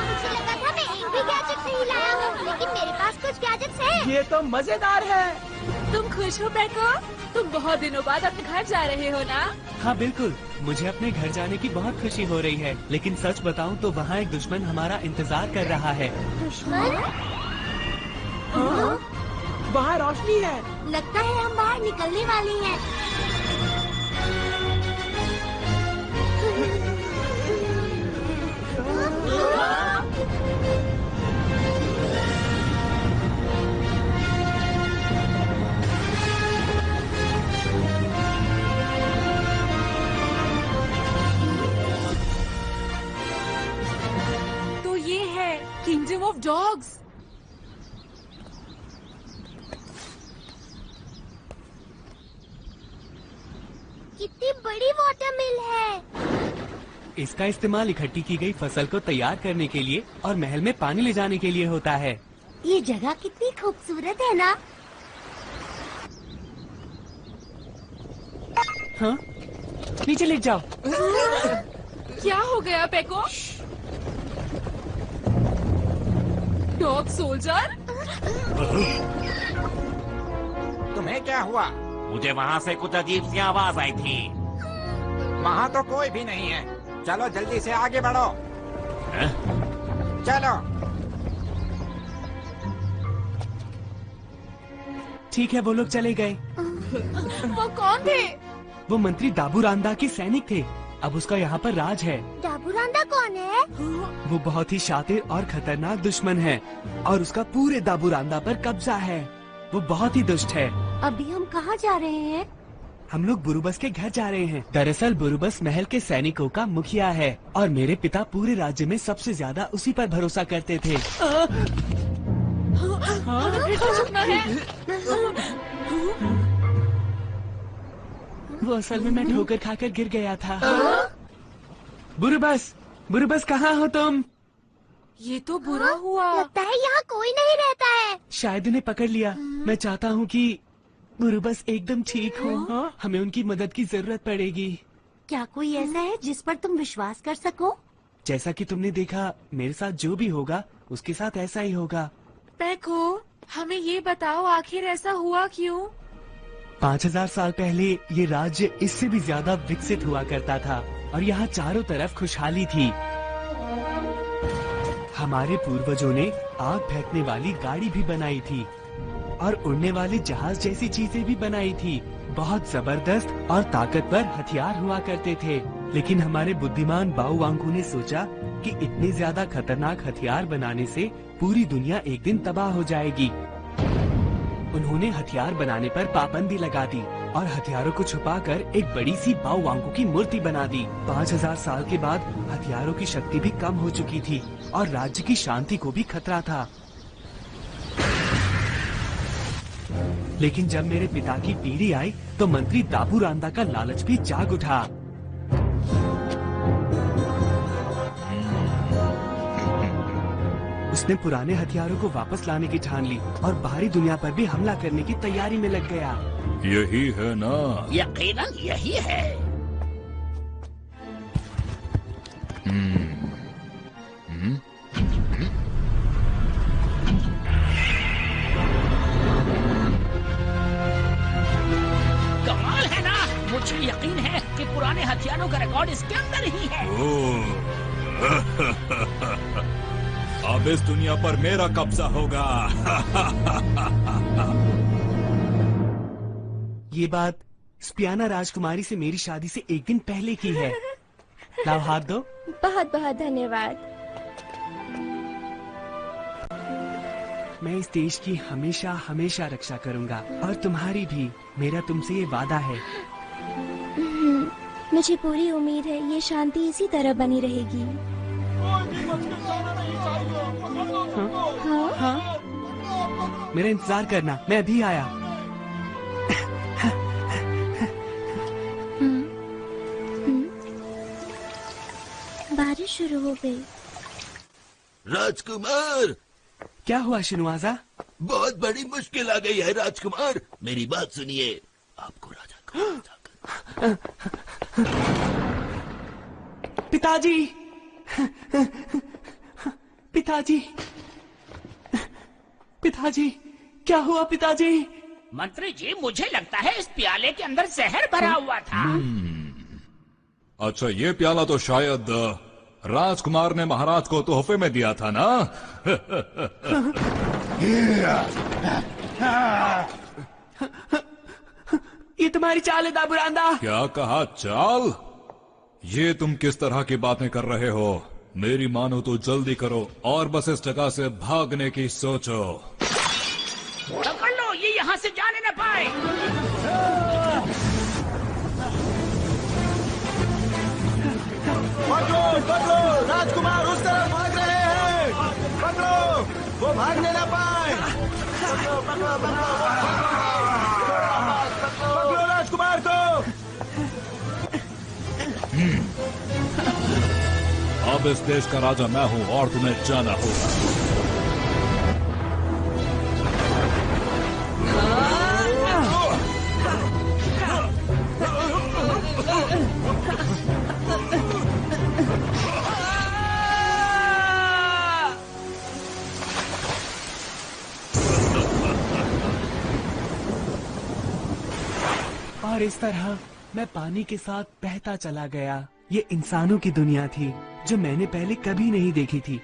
मुझे लगा था मैं एक भी गैजेट नहीं लाया हूँ, लेकिन मेरे पास कुछ गैजेट्स हैं।
ये तो मजेदार है।
तुम खुश हो पैको? तुम बहुत दिनों बाद अपने घर जा रहे हो ना?
हाँ बिल्कुल, मुझे अपने घर जाने की बहुत खुशी हो रही है, लेकिन सच बताऊं तो वहाँ एक दुश्मन हमारा इंतजार कर रहा है।
दुश्मन?
वहाँ रोशनी है।
लगता है हम बाहर निकलने वाले हैं।
तो ये है किंगडम ऑफ डॉग्स।
कितनी बड़ी वाटर मिल है।
इसका इस्तेमाल इकट्ठी की गई फसल को तैयार करने के लिए और महल में पानी ले जाने के लिए होता है।
ये जगह कितनी खूबसूरत है ना?
हाँ? नीचे लेट जाओ।
क्या हो गया पैको? Dog soldier?
तुम्हें क्या हुआ?
मुझे वहाँ से कुछ अजीब सी आवाज आई थी।
वहाँ तो कोई भी नहीं है। चलो जल्दी से आगे बढ़ो। चलो।
ठीक है, वो लोग चले गए।
वो कौन थे?
वो मंत्री दाबूरांदा के सैनिक थे। अब उसका यहाँ पर राज है।
दाबूरांदा कौन है?
वो बहुत ही शातिर और खतरनाक दुश्मन है और उसका पूरे दाबूरांदा पर कब्जा है। वो बहुत ही दुष्ट है।
अभी हम कहाँ जा रहे हैं?
हम लोग बुरुबस के घर जा रहे हैं। दरअसल बुरुबस महल के सैनिकों का मुखिया है और मेरे पिता पूरे राज्य में सबसे ज्यादा उसी पर भरोसा करते थे। वो असल में मैं ठोकर खाकर गिर गया था। बुरुबस, बुरुबस कहाँ हो तुम?
ये तो बुरा हुआ।
लगता है यहाँ कोई नहीं रहता है।
शायद उन्हें पकड़ लिया। मैं चाहता हूँ कि बुरुबस एकदम ठीक हो। हमें उनकी मदद की जरूरत पड़ेगी।
क्या कोई ऐसा है जिस पर तुम विश्वास कर सको?
जैसा कि तुमने देखा, मेरे साथ जो भी होगा उसके साथ ऐसा ही होगा।
पैको, हमें ये बताओ आखिर ऐसा हुआ क्यों?
5000 साल पहले ये राज्य इससे भी ज्यादा विकसित हुआ करता था और यहाँ चारों तरफ खुशहाली थी। हमारे पूर्वजों ने आग फेंकने वाली गाड़ी भी बनाई थी और उड़ने वाले जहाज जैसी चीजें भी बनाई थी। बहुत जबरदस्त और ताकतवर हथियार हुआ करते थे, लेकिन हमारे बुद्धिमान बाओवांको ने सोचा कि इतने ज्यादा खतरनाक हथियार बनाने से पूरी दुनिया एक दिन तबाह हो जाएगी। उन्होंने हथियार बनाने पर पाबंदी लगा दी और हथियारों को छुपाकर एक बड़ी सी बाओवांको की मूर्ति बना दी। 5000 साल के बाद हथियारों की शक्ति भी कम हो चुकी थी और राज्य की शांति को भी खतरा था। लेकिन जब मेरे पिता की पीढ़ी आई तो मंत्री दाबूरांदा का लालच भी जाग उठा। उसने पुराने हथियारों को वापस लाने की ठान ली और बाहरी दुनिया पर भी हमला करने की तैयारी में लग गया।
यही है ना?
यकीनन यही है। कमाल है ना, मुझे यकीन है कि पुराने हथियारों का रिकॉर्ड इसके अंदर ही है।
अब इस दुनिया पर मेरा कब्जा होगा।
ये बात स्पियाना राजकुमारी से मेरी शादी से एक दिन पहले की है। लाओ हाथ दो।
बहुत बहुत धन्यवाद।
मैं इस देश की हमेशा हमेशा रक्षा करूंगा और तुम्हारी भी। मेरा तुमसे ये वादा है।
मुझे पूरी उम्मीद है ये शांति इसी तरह बनी रहेगी।
हाँ? मेरा इंतजार करना, मैं अभी आया।
बारिश शुरू हो गई।
राजकुमार,
क्या हुआ शिनुआजा?
बहुत बड़ी मुश्किल आ गई है राजकुमार। मेरी बात सुनिए, आपको राजा को
पिताजी, पिताजी, पिताजी, क्या हुआ पिताजी?
मंत्री जी, मुझे लगता है इस प्याले के अंदर जहर भरा हुआ था।
अच्छा, ये प्याला तो शायद राजकुमार ने महाराज को तोहफे में दिया था ना?
ये तुम्हारी चाल है दाबुरांदा।
क्या कहा चाल? ये तुम किस तरह की बातें कर रहे हो? मेरी मानो तो जल्दी करो और बस इस जगह से भागने की सोचो।
पकड़ लो, ये यहाँ से जाने न पाए।
पकड़ो, पकड़ो, राजकुमार उस तरफ भाग रहे हैं। पकड़ो, वो भागने न पाए। पकड़ो, पकड़ो, पकड़ो राजकुमार को।
अब इस देश का राजा मैं हूँ और तुम्हें जाना होगा।
और इस तरह मैं पानी के साथ बहता चला गया। ये इंसानों की दुनिया थी जो मैंने पहले कभी नहीं देखी थी।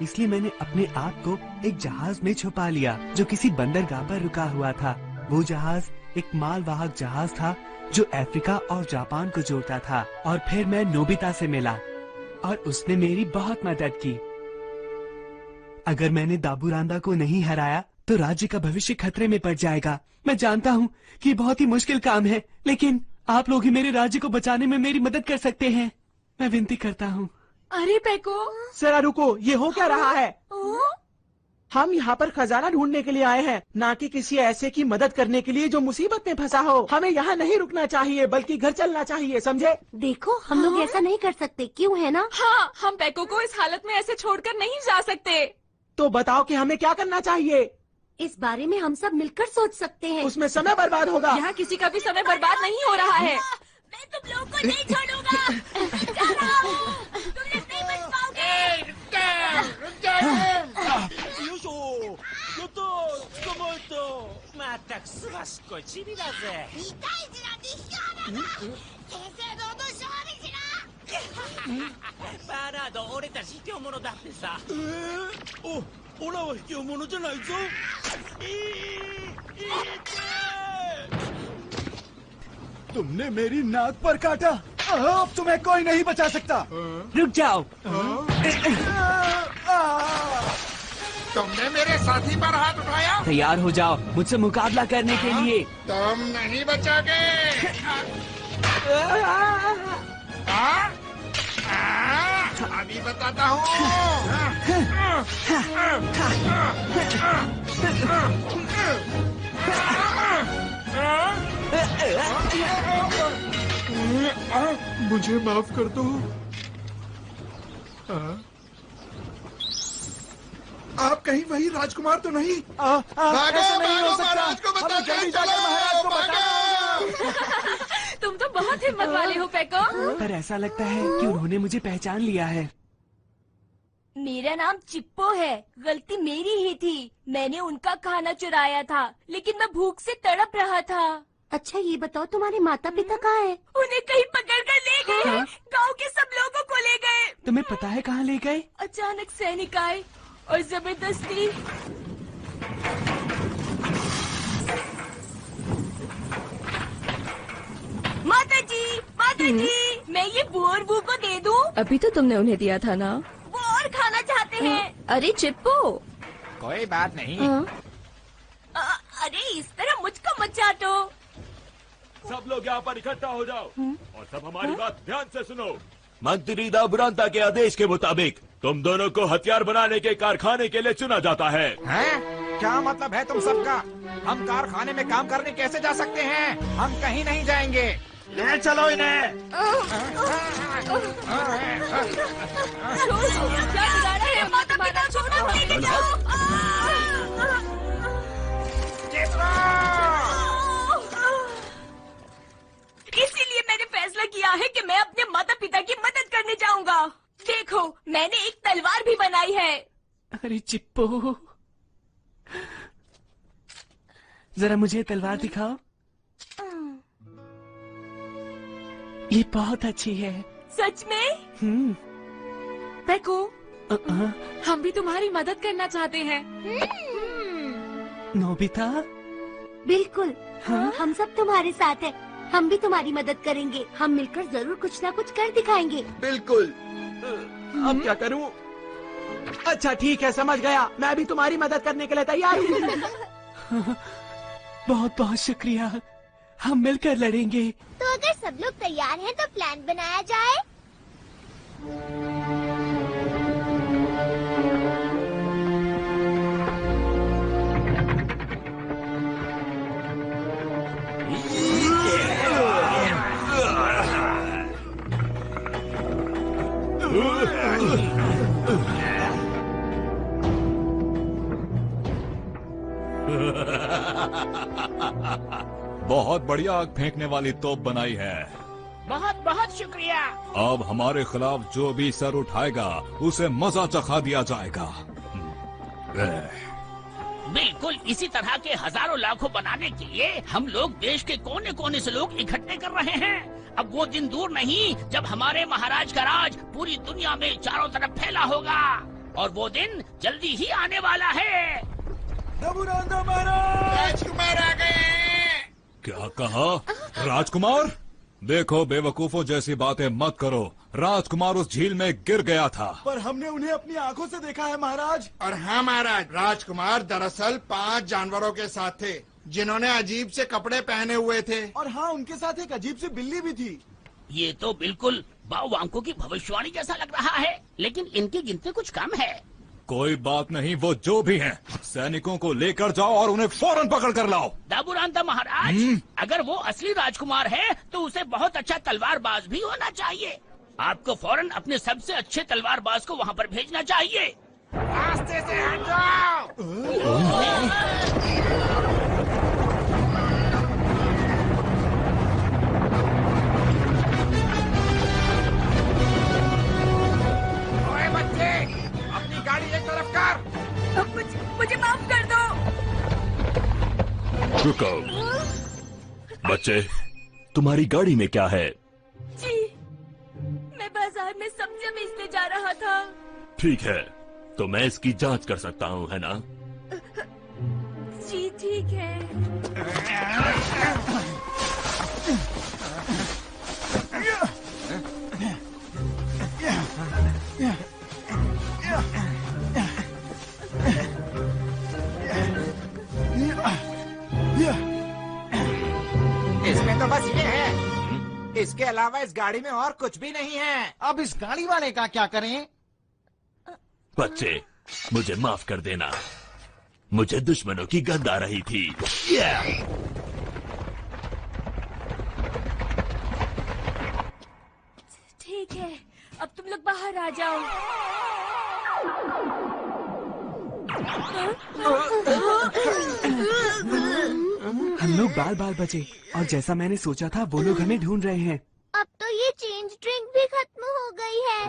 इसलिए मैंने अपने आप को एक जहाज में छुपा लिया जो किसी बंदरगाह पर रुका हुआ था। वो जहाज एक मालवाहक जहाज था जो अफ्रीका और जापान को जोड़ता था। और फिर मैं नोबिता से मिला और उसने मेरी बहुत मदद की। अगर मैंने दाबुरांदा को नहीं हराया तो राज्य का भविष्य खतरे में पड़ जाएगा। मैं जानता हूँ कि बहुत ही मुश्किल काम है, लेकिन आप लोग ही मेरे राज्य को बचाने में मेरी मदद कर सकते हैं। मैं विनती करता हूँ।
अरे पैको,
जरा रुको, ये हो क्या रहा है? हम यहाँ पर खजाना ढूंढने के लिए आए हैं, ना कि किसी ऐसे की मदद करने के लिए जो मुसीबत में फंसा हो। हमें यहाँ नहीं रुकना चाहिए, बल्कि घर चलना चाहिए, समझे?
देखो, हम लोग ऐसा नहीं कर सकते, क्यों है ना?
हाँ, हम पैको को इस हालत में ऐसे छोड़कर नहीं जा सकते।
तो बताओ कि हमें क्या करना चाहिए?
इस बारे में हम सब मिलकर सोच सकते हैं।
उसमें समय बर्बाद होगा।
यहाँ किसी का भी समय बर्बाद नहीं हो रहा है।
मैं तुम लोगों को नहीं छोड़ूंगा। जा रहा हूँ, तुम लोग नहीं बच पाओगे।
तुमने मेरी नाक पर काटा। अब तुम्हें कोई नहीं बचा सकता।
रुक जाओ।
तुमने मेरे साथी पर हाथ उठाया।
तैयार हो जाओ मुझसे मुकाबला करने के लिए।
तुम नहीं बचोगे। अभी बताता हूँ।
मुझे माफ कर दो। आप कहीं वही राजकुमार तो नहीं?
भागो, भागो, महाराज को बचाओ,
जल्दी जाकर महाराज को बताओ।
तुम तो बहुत हिम्मत वाले हो पेको।
पर ऐसा लगता है कि उन्होंने मुझे पहचान लिया है।
मेरा नाम चिप्पो है। गलती मेरी ही थी। मैंने उनका खाना चुराया था, लेकिन मैं भूख से तड़प रहा था।
अच्छा ये बताओ तुम्हारे माता पिता कहाँ हैं?
उन्हें कहीं पकड़ कर ले गए।
हाँ?
गांव के सब लोगों को ले गए।
तुम्हें पता है कहाँ ले गए?
अचानक सैनिक आए और जबरदस्ती। माता जी, मैं ये बुआ को दे दूं?
अभी तो तुमने उन्हें दिया था ना।
वो और खाना चाहते हैं।
अरे चिप्पो।
कोई बात नहीं।
अरे इस तरह मुझको मत चाटो।
सब लोग यहाँ पर इकट्ठा हो जाओ और सब हमारी बात ध्यान से सुनो।
मंत्री दाबुरांता के आदेश के मुताबिक तुम दोनों को हथियार बनाने के कारखाने के लिए चुना जाता है।
क्या मतलब है तुम सबका? हम कारखाने में काम करने कैसे जा सकते हैं? हम कहीं नहीं जाएंगे।
ले चलो इन्हें।
इसीलिए मैंने फैसला किया है कि मैं अपने माता पिता की मदद करने जाऊंगा। देखो, मैंने एक तलवार भी बनाई है।
अरे चिप्पो, जरा मुझे तलवार दिखाओ। ये बहुत अच्छी है।
सच में?
पेको, हम भी तुम्हारी मदद करना चाहते हैं।
नोबिता?
बिल्कुल। हाँ? हम सब तुम्हारे साथ हैं। हम भी तुम्हारी मदद करेंगे। हम मिलकर जरूर कुछ ना कुछ कर दिखाएंगे।
बिल्कुल।
अब क्या करूं? अच्छा ठीक है, समझ गया। मैं भी तुम्हारी मदद करने के लिए तैयार हूँ।
बहुत बहुत शुक्रिया। हम मिलकर लड़ेंगे।
तो अगर सब लोग तैयार हैं तो प्लान बनाया जाए।
बहुत बढ़िया आग फेंकने वाली तोप बनाई है।
बहुत बहुत शुक्रिया।
अब हमारे खिलाफ जो भी सर उठाएगा उसे मजा चखा दिया जाएगा।
बिल्कुल इसी तरह के हजारों लाखों बनाने के लिए हम लोग देश के कोने कोने से लोग इकट्ठे कर रहे हैं। अब वो दिन दूर नहीं जब हमारे महाराज का राज पूरी दुनिया में चारों तरफ फैला होगा, और वो दिन जल्दी ही आने वाला है।
राजकुमार आ गए।
क्या कहा? राजकुमार? देखो बेवकूफों जैसी बातें मत करो। राजकुमार उस झील में गिर गया था।
पर हमने उन्हें अपनी आंखों से देखा है महाराज। और हाँ महाराज, राजकुमार दरअसल 5 जानवरों के साथ थे जिन्होंने अजीब से कपड़े पहने हुए थे। और हाँ, उनके साथ एक अजीब सी बिल्ली भी थी।
ये तो बिल्कुल बाओवांको की भविष्यवाणी जैसा लग रहा है, लेकिन इनकी गिनती कुछ कम है।
कोई बात नहीं, वो जो भी हैं, सैनिकों को लेकर जाओ और उन्हें फौरन पकड़ कर लाओ।
दाबुरांता महाराज, अगर वो असली राजकुमार है तो उसे बहुत अच्छा तलवारबाज भी होना चाहिए। आपको फौरन अपने सबसे अच्छे तलवारबाज को वहाँ पर भेजना चाहिए।
रास्ते से हट जाओ। ओए बच्चे, अपनी गाड़ी एक तरफ कर।
मुझे माफ कर दो।
रुको बच्चे, तुम्हारी गाड़ी में क्या है?
जी, मैं बाजार में सब्जियां बेचने जा रहा था।
ठीक है, तो मैं इसकी जांच कर सकता हूँ, है ना?
जी ठीक है।
इसमें तो बस ये है, इसके अलावा इस गाड़ी में और कुछ भी नहीं है।
अब इस गाड़ी वाले का क्या करें?
बच्चे, मुझे माफ कर देना, मुझे दुश्मनों की गंध आ रही थी।
ठीक है, अब तुम लोग बाहर आ जाओ।
हम लोग बाल बाल बचे और जैसा मैंने सोचा था वो लोग हमें ढूंढ रहे हैं।
अब तो ये चेंज ड्रिंक भी खत्म हो गई है।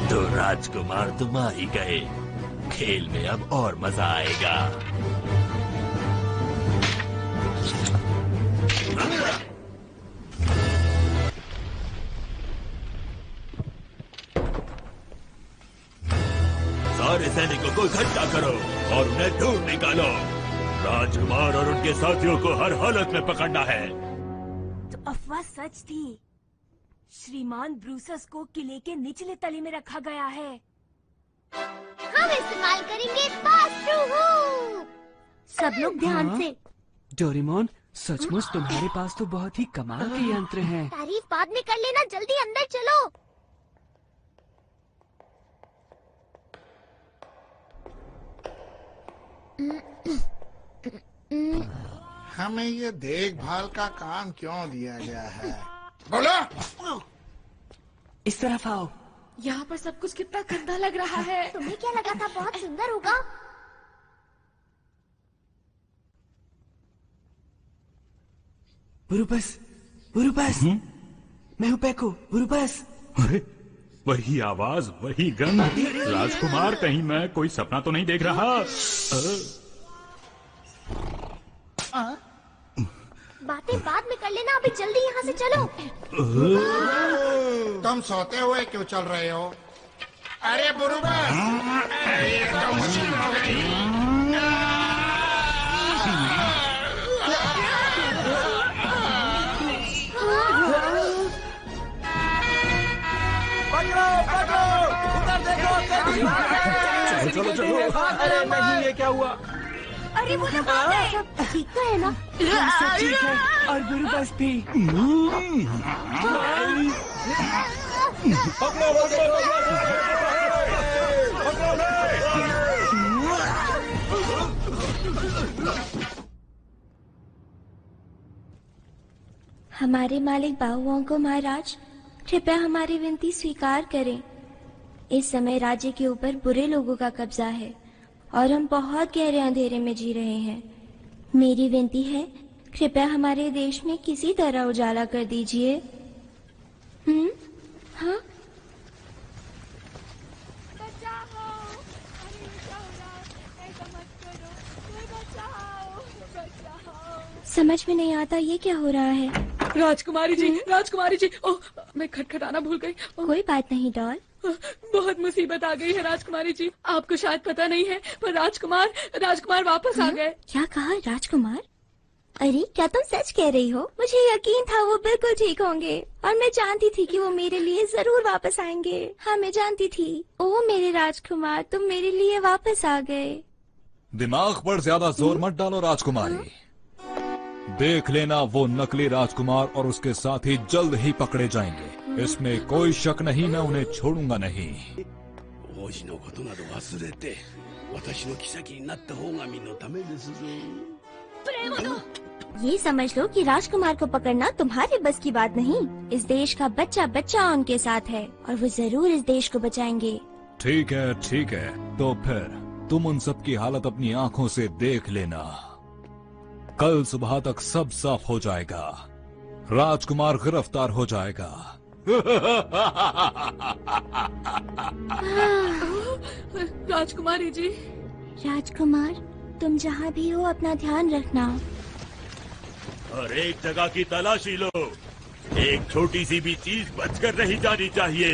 तो राजकुमार तुम आ ही गए। खेल में अब और मजा आएगा। सारे सैनिकों को इकट्ठा करो और उन्हें ढूंढ निकालो। राजकुमार और उनके साथियों को हर हालत में पकड़ना है।
तो अफवाह सच थी। श्रीमान ब्रूसस को किले के निचले तले में रखा गया है।
हम इस्तेमाल करेंगे पास थ्रू हुक।
सब लोग ध्यान से।
डोरेमोन, सचमुच तुम्हारे पास तो बहुत ही कमाल के यंत्र हैं।
तारीफ बाद में कर लेना, जल्दी अंदर चलो।
हमें ये देखभाल का काम क्यों दिया गया है? बोलो।
इस तरफ आओ।
यहाँ पर सब कुछ कितना गंदा लग रहा है।
तुम्हें क्या लगा था बहुत सुंदर होगा?
बुरुबस, बुरुबस, मैं हूँ पैको, बुरुबस।
अरे वही आवाज, वही गंध। राजकुमार, कहीं मैं कोई सपना तो नहीं देख रहा?
बातें बाद में कर लेना, अभी जल्दी यहाँ से चलो।
तुम सोते हुए क्यों चल रहे हो? अरे बुरुबस, ये तो मुश्किल हो गई।
चलो चलो। अरे नहीं, ये क्या हुआ?
अरे वो लोग आ गए।
ठीक तो है ना?
सब ठीक है और बुरुबस भी।
हमारे मालिक बाहुओंको महाराज, कृपया हमारी विनती स्वीकार करें। इस समय राज्य के ऊपर बुरे लोगों का कब्जा है और हम बहुत गहरे अंधेरे में जी रहे हैं। मेरी विनती है, कृपया हमारे देश में किसी तरह उजाला कर दीजिए। हाँ? समझ में नहीं आता ये क्या हो रहा है।
राजकुमारी जी, राजकुमारी जी, ओह, मैं खटखटाना भूल गई।
कोई बात नहीं डॉल।
बहुत मुसीबत आ गई है राजकुमारी जी। आपको शायद पता नहीं है, पर राजकुमार वापस आ गए।
क्या कहा राजकुमार? अरे क्या तुम सच कह रही हो? मुझे यकीन था वो बिल्कुल ठीक होंगे और मैं जानती थी कि वो मेरे लिए जरूर वापस आएंगे। हाँ, मैं जानती थी। ओ मेरे राजकुमार, तुम मेरे लिए वापस आ गए।
दिमाग पर ज्यादा जोर मत डालो राजकुमारी। देख लेना, वो नकली राजकुमार और उसके साथी जल्द ही पकड़े जाएंगे। इसमें कोई शक नहीं, मैं उन्हें छोड़ूंगा नहीं।
ये समझ लो कि राजकुमार को पकड़ना तुम्हारे बस की बात नहीं। इस देश का बच्चा बच्चा उनके साथ है और वो जरूर इस देश को बचाएंगे।
ठीक है, ठीक है, तो फिर तुम उन सब की हालत अपनी आंखों से देख लेना। कल सुबह तक सब साफ हो जाएगा। राजकुमार गिरफ्तार हो जाएगा।
राजकुमारी जी।
राजकुमार, तुम जहाँ भी हो अपना ध्यान रखना।
हर एक जगह की तलाशी लो। एक छोटी सी भी चीज बचकर नहीं जानी चाहिए।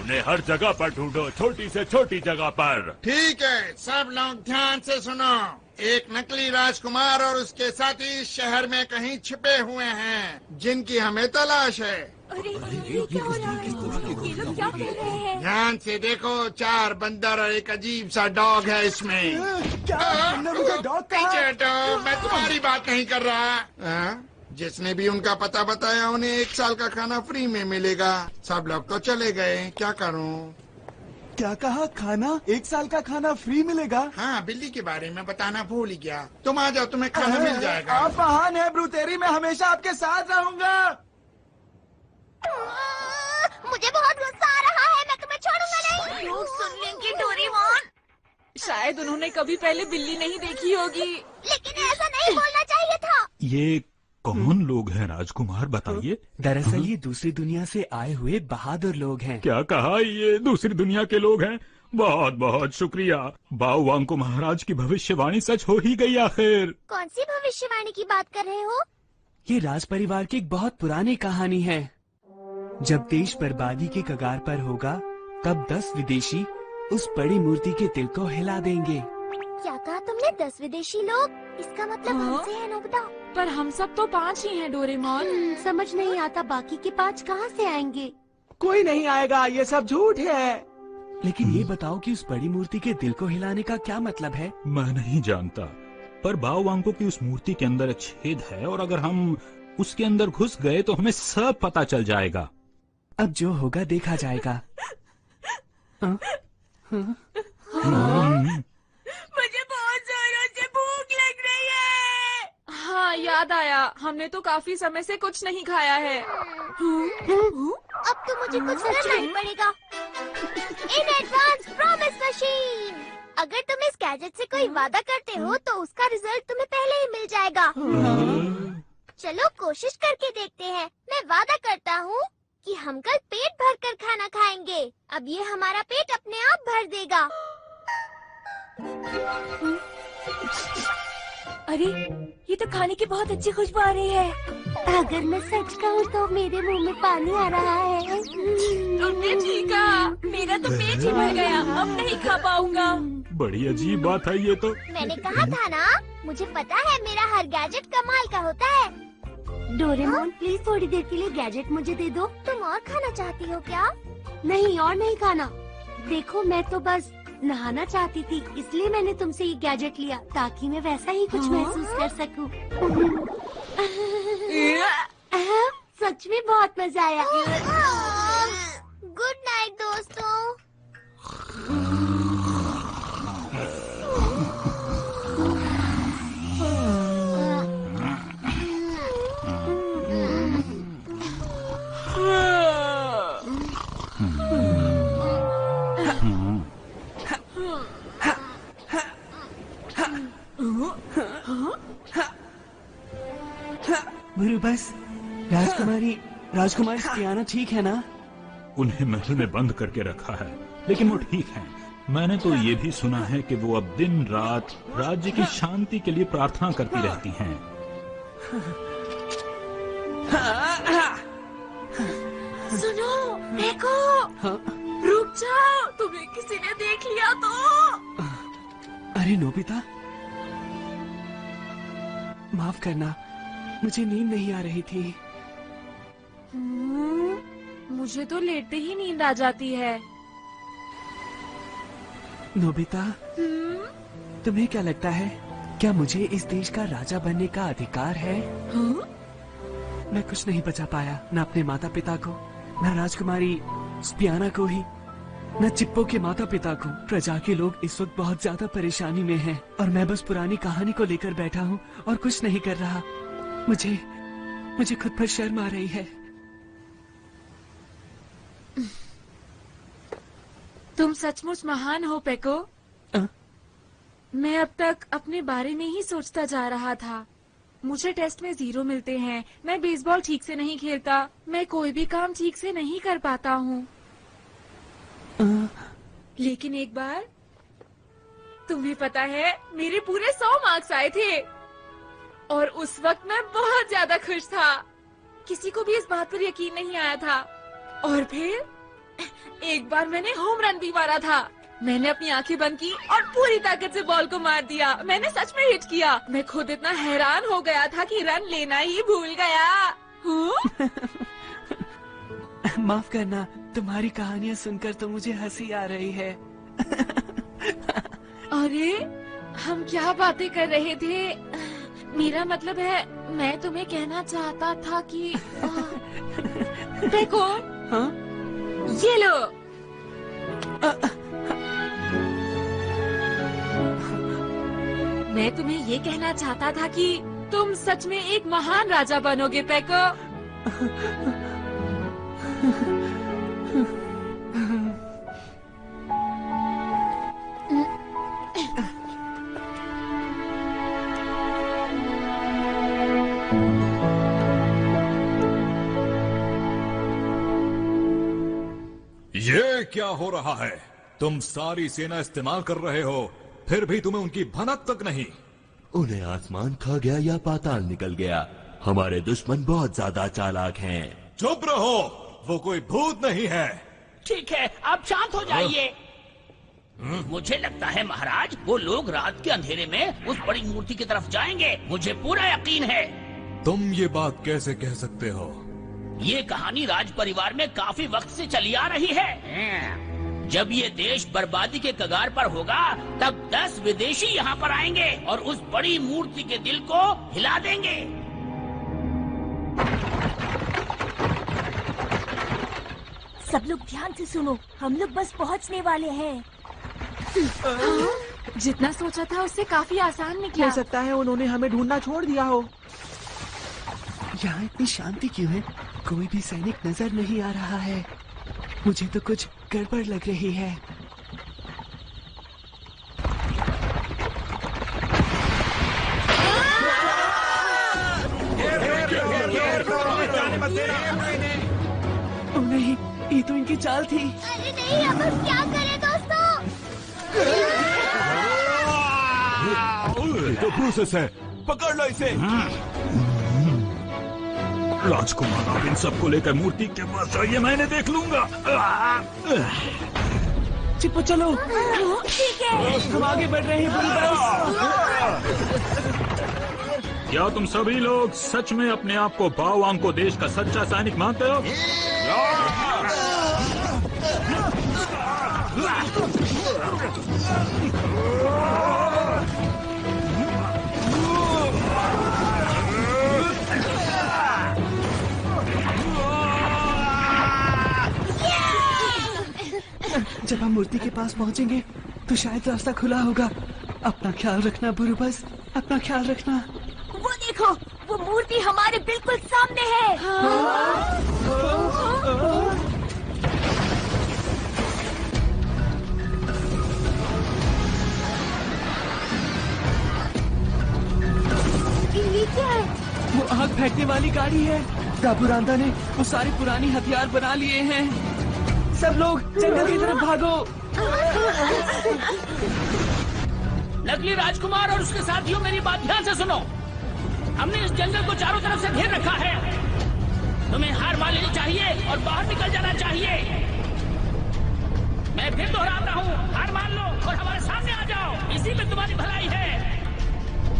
उन्हें हर जगह पर ढूंढो, छोटी से छोटी जगह पर।
ठीक है, सब लोग ध्यान से सुनो। एक नकली राजकुमार और उसके साथी इस शहर में कहीं छिपे हुए हैं, जिनकी हमें तलाश है।
अरे ये क्या हो रहा है? ये लोग क्या कर रहे हैं?
ध्यान से देखो, 4 बंदर और एक अजीब सा डॉग है इसमें। पीछे हटो, मैं तुम्हारी बात नहीं कर रहा। जिसने भी उनका पता बताया उन्हें 1 साल का खाना फ्री में मिलेगा। सब लोग तो चले गए, क्या करूं?
क्या कहा? खाना? 1 साल का खाना फ्री मिलेगा?
हाँ, बिल्ली के बारे में बताना भूल ही गया। तुम आ जाओ, तुम्हें खाना मिल जाएगा।
आप महान है ब्रूतेरी, मैं हमेशा आपके साथ रहूंगा।
मुझे बहुत गुस्सा आ रहा है, मैं तुम्हें छोड़ूंगा नहीं।
लोग सुन लेंगे डोरेमोन। शायद उन्होंने कभी पहले बिल्ली नहीं देखी होगी।
लेकिन ऐसा नहीं बोलना चाहिए था।
ये कौन लोग हैं राजकुमार, बताइए।
दरअसल ये दूसरी दुनिया से आए हुए बहादुर लोग हैं।
क्या कहा? ये दूसरी दुनिया के लोग हैं? बहुत बहुत शुक्रिया। बाओ वांको महाराज की भविष्यवाणी सच हो ही गई आखिर।
कौन सी भविष्यवाणी की बात कर रहे हो?
ये राज परिवार की एक बहुत पुरानी कहानी है। जब देश बर्बादी के कगार पर होगा, तब 10 विदेशी उस बड़ी मूर्ति के दिल को हिला देंगे।
क्या कहा तुमने? 10 विदेशी लोग? इसका मतलब हमसे है नोबिता।
पर हम सब तो 5 ही हैं डोरेमोन।
समझ नहीं आता बाकी के 5 कहाँ से आएंगे?
कोई नहीं आएगा, ये सब झूठ है।
लेकिन ये बताओ कि उस बड़ी मूर्ति के दिल को हिलाने का क्या मतलब है?
मैं नहीं जानता, पर बाओ वांको की उस मूर्ति के अंदर एक छेद है और अगर हम उसके अंदर घुस गए तो हमें सब पता चल जाएगा।
अब जो होगा देखा जाएगा।
मुझे बहुत जोरों से भूख लग रही है। हाँ, याद आया, हमने तो काफी समय से कुछ नहीं खाया है।
अब तो मुझे कुछ करना ही पड़ेगा। In advance promise machine. अगर तुम इस गैजेट से कोई वादा करते हो तो उसका रिजल्ट तुम्हें पहले ही मिल जाएगा। चलो कोशिश करके देखते हैं। मैं वादा करता हूँ कि हम कल पेट भर कर खाना खाएंगे। अब ये हमारा पेट अपने आप भर देगा।
अरे, ये तो खाने की बहुत अच्छी खुशबू आ रही है।
अगर मैं सच कहूँ तो मेरे मुंह में पानी आ रहा है।
तुमने ठीक कहा, मेरा तो पेट ही भर गया, अब नहीं खा पाऊंगा।
बड़ी अजीब बात है ये तो।
मैंने कहा था ना, मुझे पता है मेरा हर गैजेट कमाल का होता है।
डोरेमोन प्लीज थोड़ी देर के लिए गैजेट मुझे दे दो।
तुम और खाना चाहती हो क्या?
नहीं, और नहीं खाना। देखो, मैं तो बस नहाना चाहती थी, इसलिए मैंने तुमसे ये गैजेट लिया ताकि मैं वैसा ही कुछ महसूस कर सकूं। सच में बहुत मजा आया।
गुड नाइट दोस्तों।
गुरु बस, राजकुमारी स्पियाना ठीक है ना?
उन्हें महल में बंद करके रखा है, लेकिन वो ठीक है। मैंने तो ये भी सुना है कि वो अब दिन रात राज्य की शांति के लिए प्रार्थना करती रहती हैं।
सुनो, देखो, रुक जाओ, तुम्हें किसी ने देख लिया तो।
अरे नोबिता, माफ करना, मुझे नींद नहीं आ रही थी।
मुझे तो लेटते ही नींद आ जाती है।
नोबिता, तुम्हें क्या लगता है, क्या मुझे इस देश का राजा बनने का अधिकार है? मैं कुछ नहीं बचा पाया, न अपने माता पिता को, न राजकुमारी स्पियाना को ही, न चिप्पो के माता पिता को। प्रजा के लोग इस वक्त बहुत ज्यादा परेशानी में हैं और मैं बस पुरानी कहानी को लेकर बैठा हूँ और कुछ नहीं कर रहा। मुझे खुद पर शर्म आ रही है।
तुम सचमुच महान हो पेको। मैं अब तक अपने बारे में ही सोचता जा रहा था। मुझे टेस्ट में 0 मिलते हैं, मैं बेसबॉल ठीक से नहीं खेलता, मैं कोई भी काम ठीक से नहीं कर पाता हूँ। लेकिन एक बार, तुम्हें पता है, मेरे पूरे 100 मार्क्स आए थे और उस वक्त मैं बहुत ज्यादा खुश था। किसी को भी इस बात पर यकीन नहीं आया था। और फिर एक बार मैंने होम रन भी मारा था। मैंने अपनी आंखें बंद की और पूरी ताकत से बॉल को मार दिया। मैंने सच में हिट किया। मैं खुद इतना हैरान हो गया था कि रन लेना ही भूल गया।
माफ करना, तुम्हारी कहानियाँ सुनकर तो मुझे हंसी आ रही है।
अरे, हम क्या बातें कर रहे थे? मेरा मतलब है, मैं तुम्हें कहना चाहता था कि देखो,
हाँ?
ये लो। मैं तुम्हें ये कहना चाहता था कि तुम सच में एक महान राजा बनोगे पेको।
ये क्या हो रहा है? तुम सारी सेना इस्तेमाल कर रहे हो, फिर भी तुम्हें उनकी भनक तक नहीं।
उन्हें आसमान खा गया या पाताल निकल गया। हमारे दुश्मन बहुत ज्यादा चालाक हैं।
चुप रहो, वो कोई भूत नहीं है।
ठीक है, आप शांत हो जाइए। मुझे लगता है महाराज, वो लोग रात के अंधेरे में उस बड़ी मूर्ति की तरफ जाएंगे। मुझे पूरा यकीन है।
तुम ये बात कैसे कह सकते हो?
ये कहानी राज परिवार में काफी वक्त से चली आ रही है। जब ये देश बर्बादी के कगार पर होगा, तब 10 विदेशी यहाँ पर आएंगे और उस बड़ी मूर्ति के दिल को हिला देंगे।
सब लोग ध्यान से सुनो, हम लोग बस पहुँचने वाले हैं।
जितना सोचा था उससे काफी आसान निकला।
हो सकता है उन्होंने हमें ढूंढना छोड़ दिया हो।
यहाँ इतनी शांति क्यों है? कोई भी सैनिक नजर नहीं आ रहा है। मुझे तो कुछ गड़बड़ लग रही है। ओ नहीं, ये तो इनकी चाल थी।
अरे नहीं, अब हम क्या करें दोस्तों?
ये तो प्रोसेस है, पकड़ लो इसे।
राजकुमार, आप इन सबको लेकर मूर्ति के पास जाइए, मैंने देख लूंगा।
चिप्पो चलो।
ठीक है,
हम आगे बढ़ रहे हैं
क्या तुम सभी लोग सच में अपने आप को बाओवांग को देश का सच्चा सैनिक मानते हो?
जब हम मूर्ति के पास पहुंचेंगे तो शायद रास्ता खुला होगा। अपना ख्याल रखना बुरुबस, अपना ख्याल रखना।
वो देखो, वो मूर्ति हमारे बिल्कुल सामने है।
ये क्या है?
वो आग फेंकने वाली गाड़ी है। दाबुरांदा ने वो सारे पुरानी हथियार बना लिए हैं। सब लोग जंगल की तरफ भागो।
नकली राजकुमार और उसके साथियों, मेरी बात ध्यान से सुनो। हमने इस जंगल को चारों तरफ से घेर रखा है। तुम्हें हार मान लेनी चाहिए और बाहर निकल जाना चाहिए। मैं फिर दोहराता हूँ, हार मान लो और हमारे सामने आ जाओ। इसी में तुम्हारी भलाई है।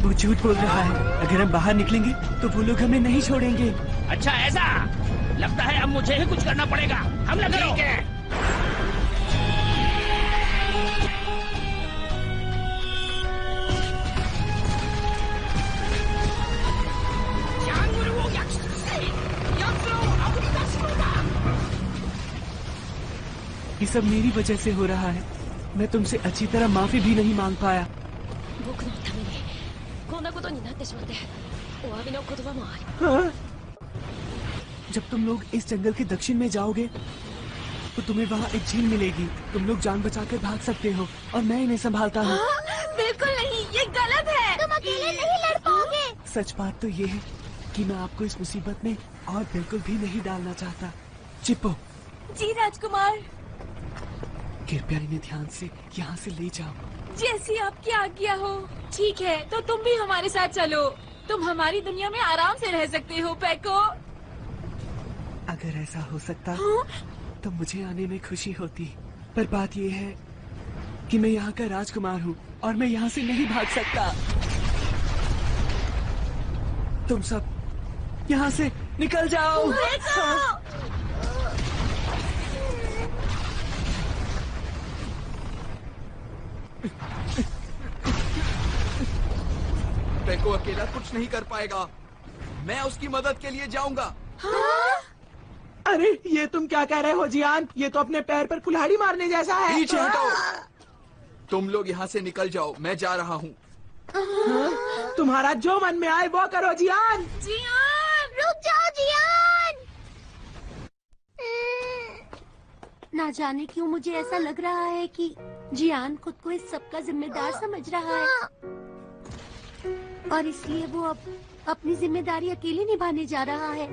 वो झूठ बोल रहा है। अगर हम बाहर निकलेंगे तो वो लोग हमें नहीं छोड़ेंगे।
अच्छा ऐसा? लगता है अब मुझे ही कुछ करना पड़ेगा। हमला करो। ठीक है।
ये सब मेरी वजह से हो रहा है। मैं तुमसे अच्छी तरह माफी भी नहीं मांग पाया। हाँ? जब तुम लोग इस जंगल के दक्षिण में जाओगे तो तुम्हें वहाँ एक झील मिलेगी। तुम लोग जान बचाकर भाग सकते हो और मैं इन्हें संभालता हूँ।
बिल्कुल नहीं, ये गलत है।
तुम अकेले नहीं लड़ पाओगे।
सच बात तो ये है कि मैं आपको इस मुसीबत में और बिल्कुल भी नहीं डालना चाहता। चिप्पो।
जी राजकुमार।
कृपया इन्हें ध्यान से यहाँ से ले जाओ।
जैसी आपकी आज्ञा हो। ठीक है, तो तुम भी हमारे साथ चलो। तुम हमारी दुनिया में आराम से रह सकते हो पेको।
अगर ऐसा हो सकता तो मुझे आने में खुशी होती, पर बात ये है कि मैं यहाँ का राजकुमार हूँ और मैं यहाँ से नहीं भाग सकता। तुम सब यहाँ से निकल जाओ।
पेको अकेला कुछ नहीं कर पाएगा। मैं उसकी मदद के लिए जाऊंगा।
हाँ? अरे ये तुम क्या कह रहे हो जियान? ये तो अपने पैर पर कुल्हाड़ी मारने जैसा है।
पीछे हटो। तुम लोग यहाँ से निकल जाओ, मैं जा रहा हूँ।
तुम्हारा जो मन में आए वो करो जियान।
जियान रुक जाओ जियान।
ना जाने क्यों मुझे ऐसा लग रहा है कि जियान खुद को इस सब का जिम्मेदार समझ रहा है और इसलिए वो अब अपनी जिम्मेदारी अकेले निभाने जा रहा है।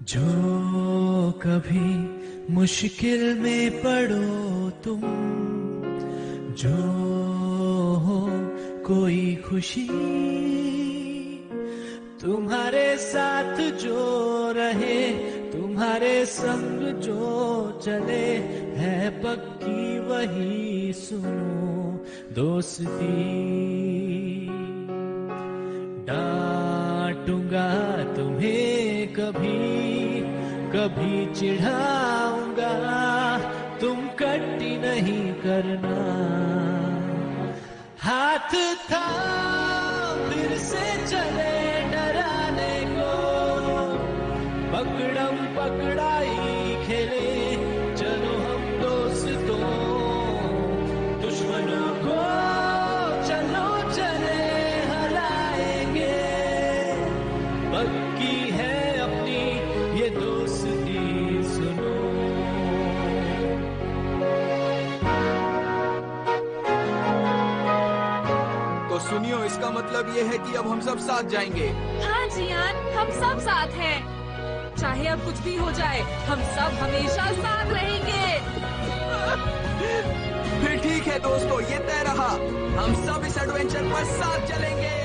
जो कभी मुश्किल में पड़ो तुम, जो हो कोई खुशी तुम्हारे साथ जो रहे, तुम्हारे संग जो चले, है पक्की वही सुनो दोस्ती। डांटूंगा तुम्हें कभी कभी चिढ़ाऊंगा, तुम कट्टी नहीं करना। हाथ था फिर से चले डराने को, पकड़म पकड़ाई खेले चलो हम दोस्तों। दुश्मनों को चलो चले हराएंगे, पक्की है अपनी ये दोस्ती सुनो।
तो सुनियो, इसका मतलब ये है कि अब हम सब साथ जाएंगे।
हाँ जियान, हम सब साथ हैं। चाहे अब कुछ भी हो जाए, हम सब हमेशा साथ रहेंगे।
फिर ठीक है दोस्तों, ये तय रहा, हम सब इस एडवेंचर पर साथ चलेंगे।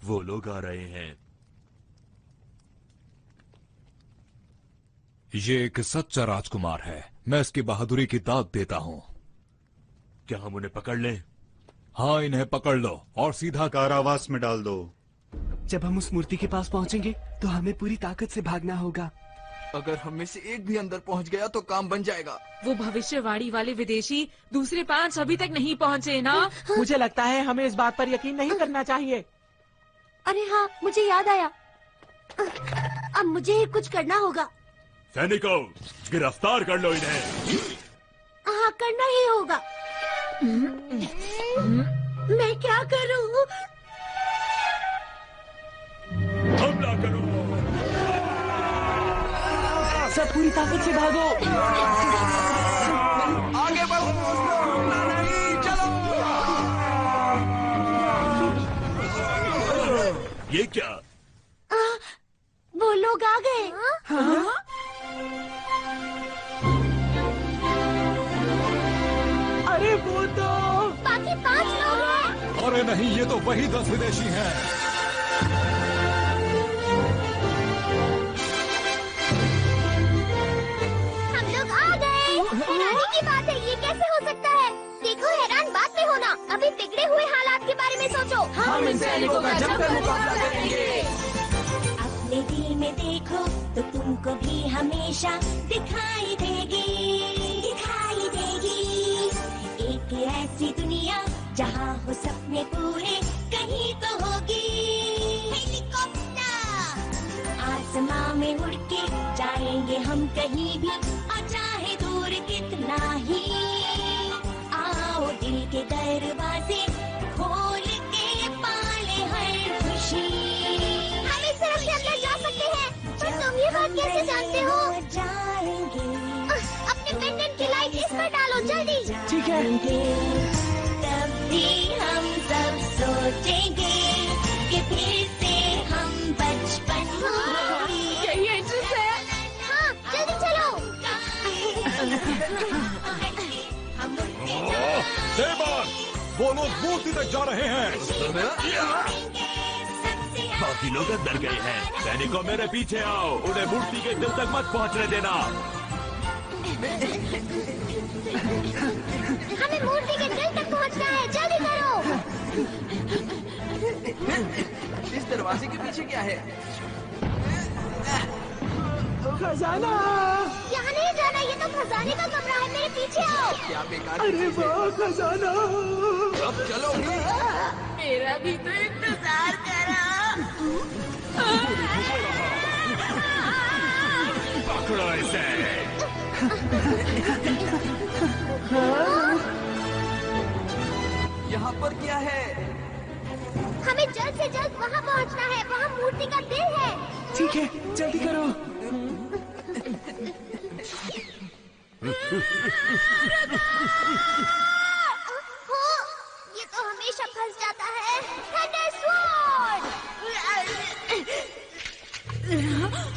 वो लोग आ रहे हैं।
ये एक सच्चा राजकुमार है, मैं इसकी बहादुरी की दाद देता हूँ।
क्या हम उन्हें पकड़ लें?
हाँ, इन्हें पकड़ लो और सीधा
कारावास में डाल दो।
जब हम उस मूर्ति के पास पहुंचेंगे तो हमें पूरी ताकत से भागना होगा।
अगर हम में से एक भी अंदर पहुंच गया तो काम बन जाएगा।
वो भविष्यवाणी वाले विदेशी दूसरे 5 अभी तक नहीं पहुँचे ना।
मुझे लगता है हमें इस बात पर यकीन नहीं करना चाहिए।
अरे हाँ, मुझे याद आया, अब मुझे ही कुछ करना होगा।
सैनिकों, गिरफ्तार कर लो इन्हें।
हाँ, करना ही होगा। मैं क्या करूँ?
हमला करो।
सब पूरी ताकत से भागो।
आगे बढ़ो दोस्तों, रुकना नहीं, चलो।
ये क्या?
वो लोग आ गए।
हाँ? अरे वो तो
बाकी 5 लोग हैं।
अरे नहीं, ये तो वही 10 विदेशी हैं।
हम लोग आ गए। हैरानी की बात है, ये कैसे हो सकता है? देखो, हैरान बात में होना, अभी बिगड़े हुए हालात के बारे में सोचो।
हम इन सैनिकों का जमकर मुकाबला करेंगे।
अपने दिल में देखो तो तुमको भी हमेशा दिखाई देगी, दिखाई देगी। एक ऐसी दुनिया जहाँ हो सपने पूरे, कहीं तो होगी हेलीकॉप्टर। आसमां में उड़ के जाएंगे हम कहीं भी, और चाहे दूर कितना ही। आओ दिल के दरवाजे खोल के पाले हर खुशी।
हम इस तरफ से अंदर जा सकते हैं। पर तुम ये बात कैसे जानते हो?
जाएंगे
अपने पेंडेंट की लाइट इस पर डालो, जल्दी।
ठीक है।
तब भी हम सब सोचेंगे कि फिर से हम बचपन में।
यही एंट्रेंस है।
हाँ, जल्दी चलो।
देवान, वो लोग मूर्ति तक जा रहे हैं।
बाकी लोग अंदर गए हैं। सैनिकों, मेरे पीछे आओ, उन्हें मूर्ति के दिल तक मत पहुंचने देना।
हमें मूर्ति के दिल तक पहुंचना है, जल्दी करो।
इस दरवाजे के पीछे क्या है?
खजाना।
यहाँ नहीं जाना, ये तो खजाने का कमरा है, मेरे पीछे आओ।
क्या बेकार।
अरे वाह खजाना।
अब चलो भी।
मेरा भी तो इंतजार करो।
पकड़ो इसे।
यहाँ पर क्या है?
हमें जल्द से जल्द वहाँ पहुँचना है, वहाँ मूर्ति का दिल है।
ठीक है, जल्दी करो।
ये तो हमेशा फंस जाता है। Thunder sword.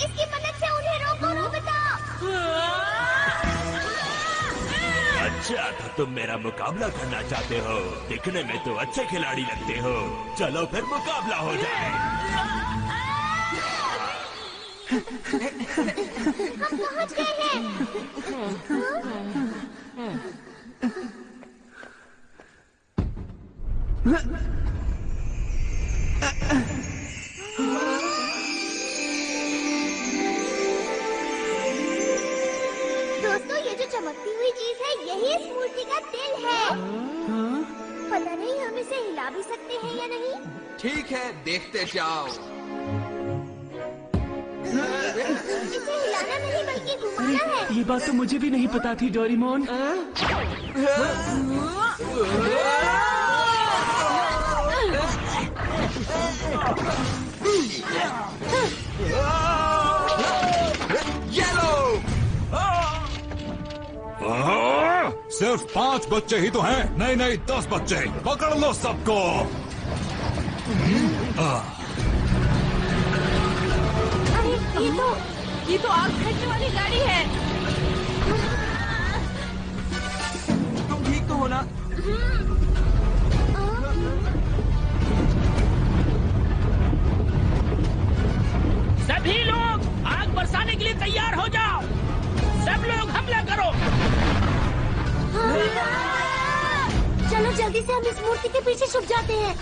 इसकी मदद से उन्हें रोको नोबिता।
अच्छा, तो तुम मेरा मुकाबला करना चाहते हो? दिखने में तो अच्छे खिलाड़ी लगते हो। चलो फिर मुकाबला हो जाए।
हम पहुंच गए हैं। दोस्तों, ये जो चमकती हुई चीज है, यही इस मूर्ति का दिल है। पता नहीं हम इसे हिला भी सकते हैं या नहीं।
ठीक है, देखते जाओ।
इसे हिलाना नहीं बल्कि घुमाना है।
ये बात तो मुझे भी नहीं पता थी डोरेमोन।
येलो।
सिर्फ 5 बच्चे ही तो हैं। नहीं नहीं, 10 बच्चे। पकड़ लो सबको।
अरे ये तो आग फेंकने वाली गाड़ी है।
तुम ठीक तो हो ना?
सभी लोग आग बरसाने के लिए तैयार हो जाओ। सब लोग हमला करो।
चलो जल्दी से हम इस मूर्ति के पीछे छुप जाते हैं।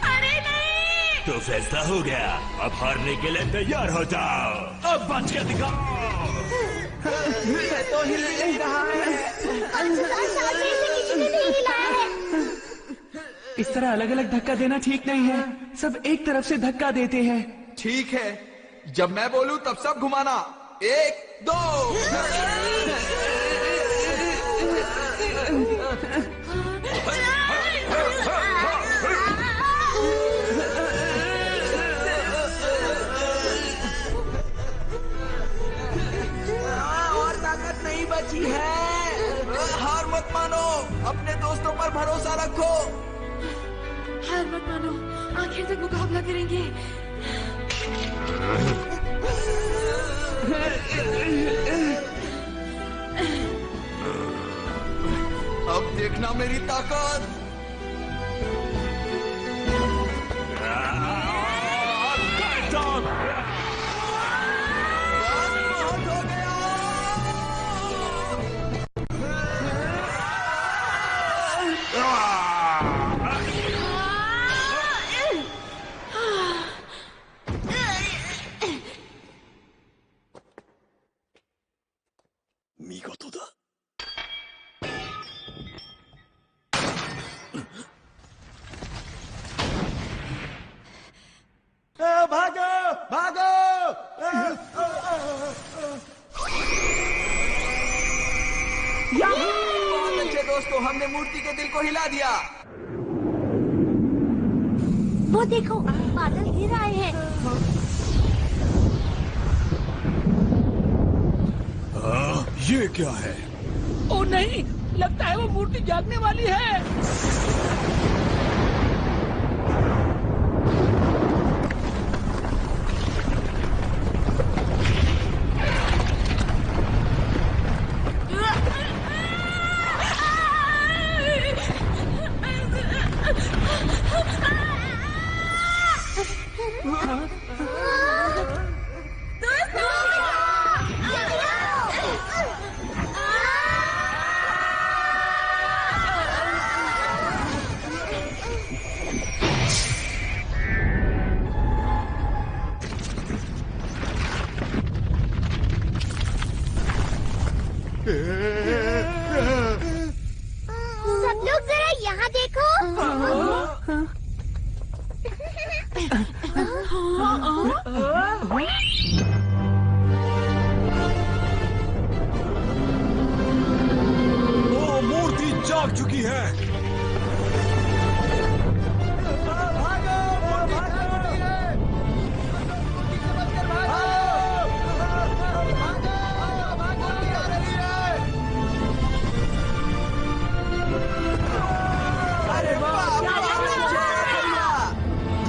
अरे नहीं।
तो फैसला हो गया। अब हारने के लिए तैयार हो जाओ। अब बच के दिखाओ।
तो हिल नहीं रहा है।
किसी ने नहीं हिलाया है।
इस तरह अलग अलग धक्का देना ठीक नहीं है। सब एक तरफ से धक्का देते हैं।
ठीक है, जब मैं बोलूं तब सब घुमाना। 1 2। और ताकत नहीं बची है। हार मत मानो, अपने दोस्तों पर भरोसा रखो।
हार मत मानो, आखिर तक मुकाबला करेंगे।
अब देखना मेरी ताकत।
भागो भागो।
बहुत अच्छे दोस्तों, हमने मूर्ति के दिल को हिला दिया।
वो देखो, बादल गिर आए हैं।
ये क्या है?
ओ नहीं, लगता है वो मूर्ति जागने वाली है।
सब लोग जरा यहाँ देखो।
वो मूर्ति जाग चुकी है।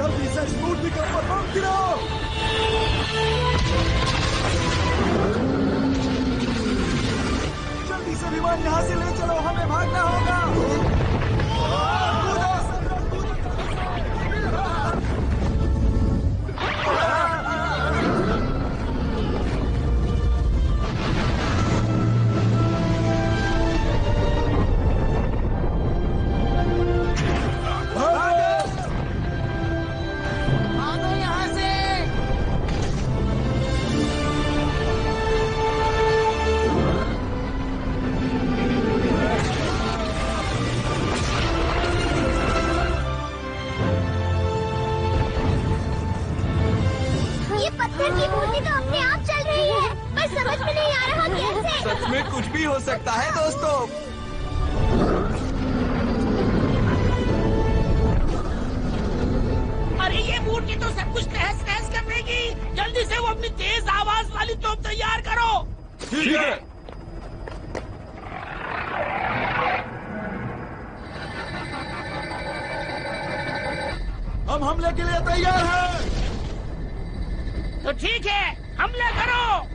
जल्दी से इस मूर्ति के ऊपर बम गिराओ। जल्दी से विमान यहाँ से ले चलो, हमें भागना होगा।
पत्थर की मूर्ति तो अपने आप चल रही है, पर समझ में नहीं आ रहा कैसे।
सच में कुछ भी हो सकता है दोस्तों।
अरे ये मूर्ति तो सब कुछ तहस नहस कर देगी। जल्दी से वो अपनी तेज आवाज वाली तोप तैयार करो।
ठीक है।
हम हमले के लिए तैयार हैं।
तो ठीक है, हमला करो।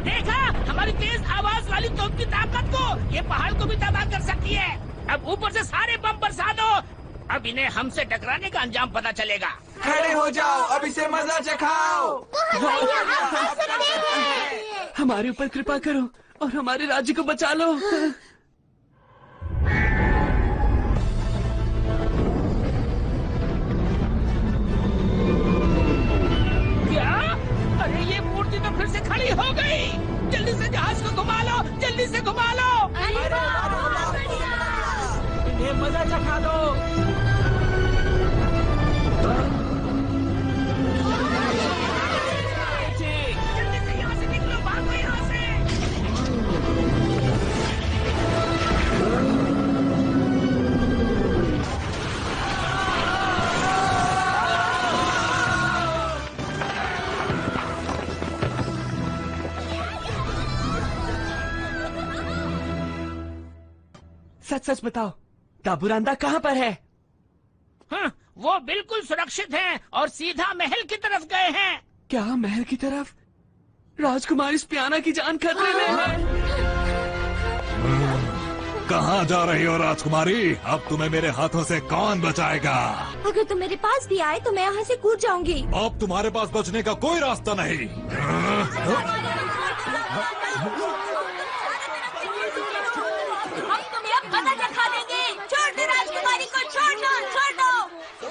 देखा हमारी तेज आवाज वाली तोप की ताकत को। ये पहाड़ को भी तबाह कर सकती है। अब ऊपर से सारे बम बरसा दो। अब इन्हें हमसे टकराने का अंजाम पता चलेगा।
खड़े हो जाओ, अब इसे मजा चखाओ।
हमारे ऊपर कृपा करो और हमारे राज्य को बचा लो।
क्या? अरे ये मूर्ति तो फिर से खड़ी हो गई। जल्दी से जहाज को घुमा लो, जल्दी से घुमा लो।
इन्हें मजा चखा दो।
जल्दी से यहाँ से निकलो, भागो यहाँ से।
सच सच बताओ, दाबुरांदा कहाँ पर है?
हाँ, वो बिल्कुल सुरक्षित हैं और सीधा महल की तरफ गए हैं।
क्या महल की तरफ? राजकुमारी स्पियाना की जान खतरे में है।
कहाँ जा रही हो राजकुमारी? अब तुम्हें मेरे हाथों से कौन बचाएगा?
अगर तुम मेरे पास भी आए तो मैं यहाँ से कूद जाऊंगी।
अब तुम्हारे पास बचने का कोई रास्ता नहीं।
मजा चखा देंगे। छोड़ दो राजकुमारी को, छोड़ दो, छोड़ दो।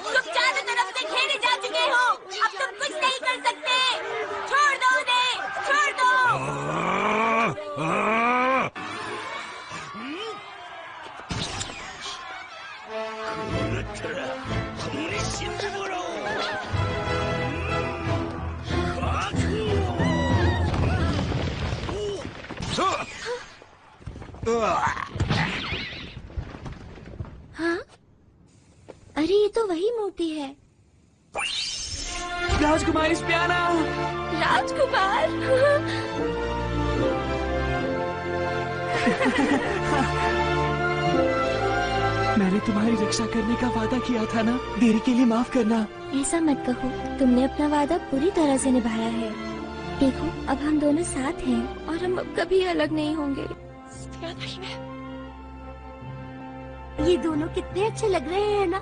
तुम चारों तरफ से घेरे जा चुके हो, अब तुम कुछ नहीं कर सकते। छोड़ दो उन्हें, छोड़ दो। हाँ? अरे ये तो वही मूर्ति है।
राजकुमारी स्पियाना।
राजकुमार।
मैंने तुम्हारी रक्षा करने का वादा किया था ना, देरी के लिए माफ करना।
ऐसा मत कहो, तुमने अपना वादा पूरी तरह से निभाया है। देखो अब हम दोनों साथ हैं और हम अब कभी अलग नहीं होंगे।
ये दोनों कितने अच्छे लग रहे हैं ना।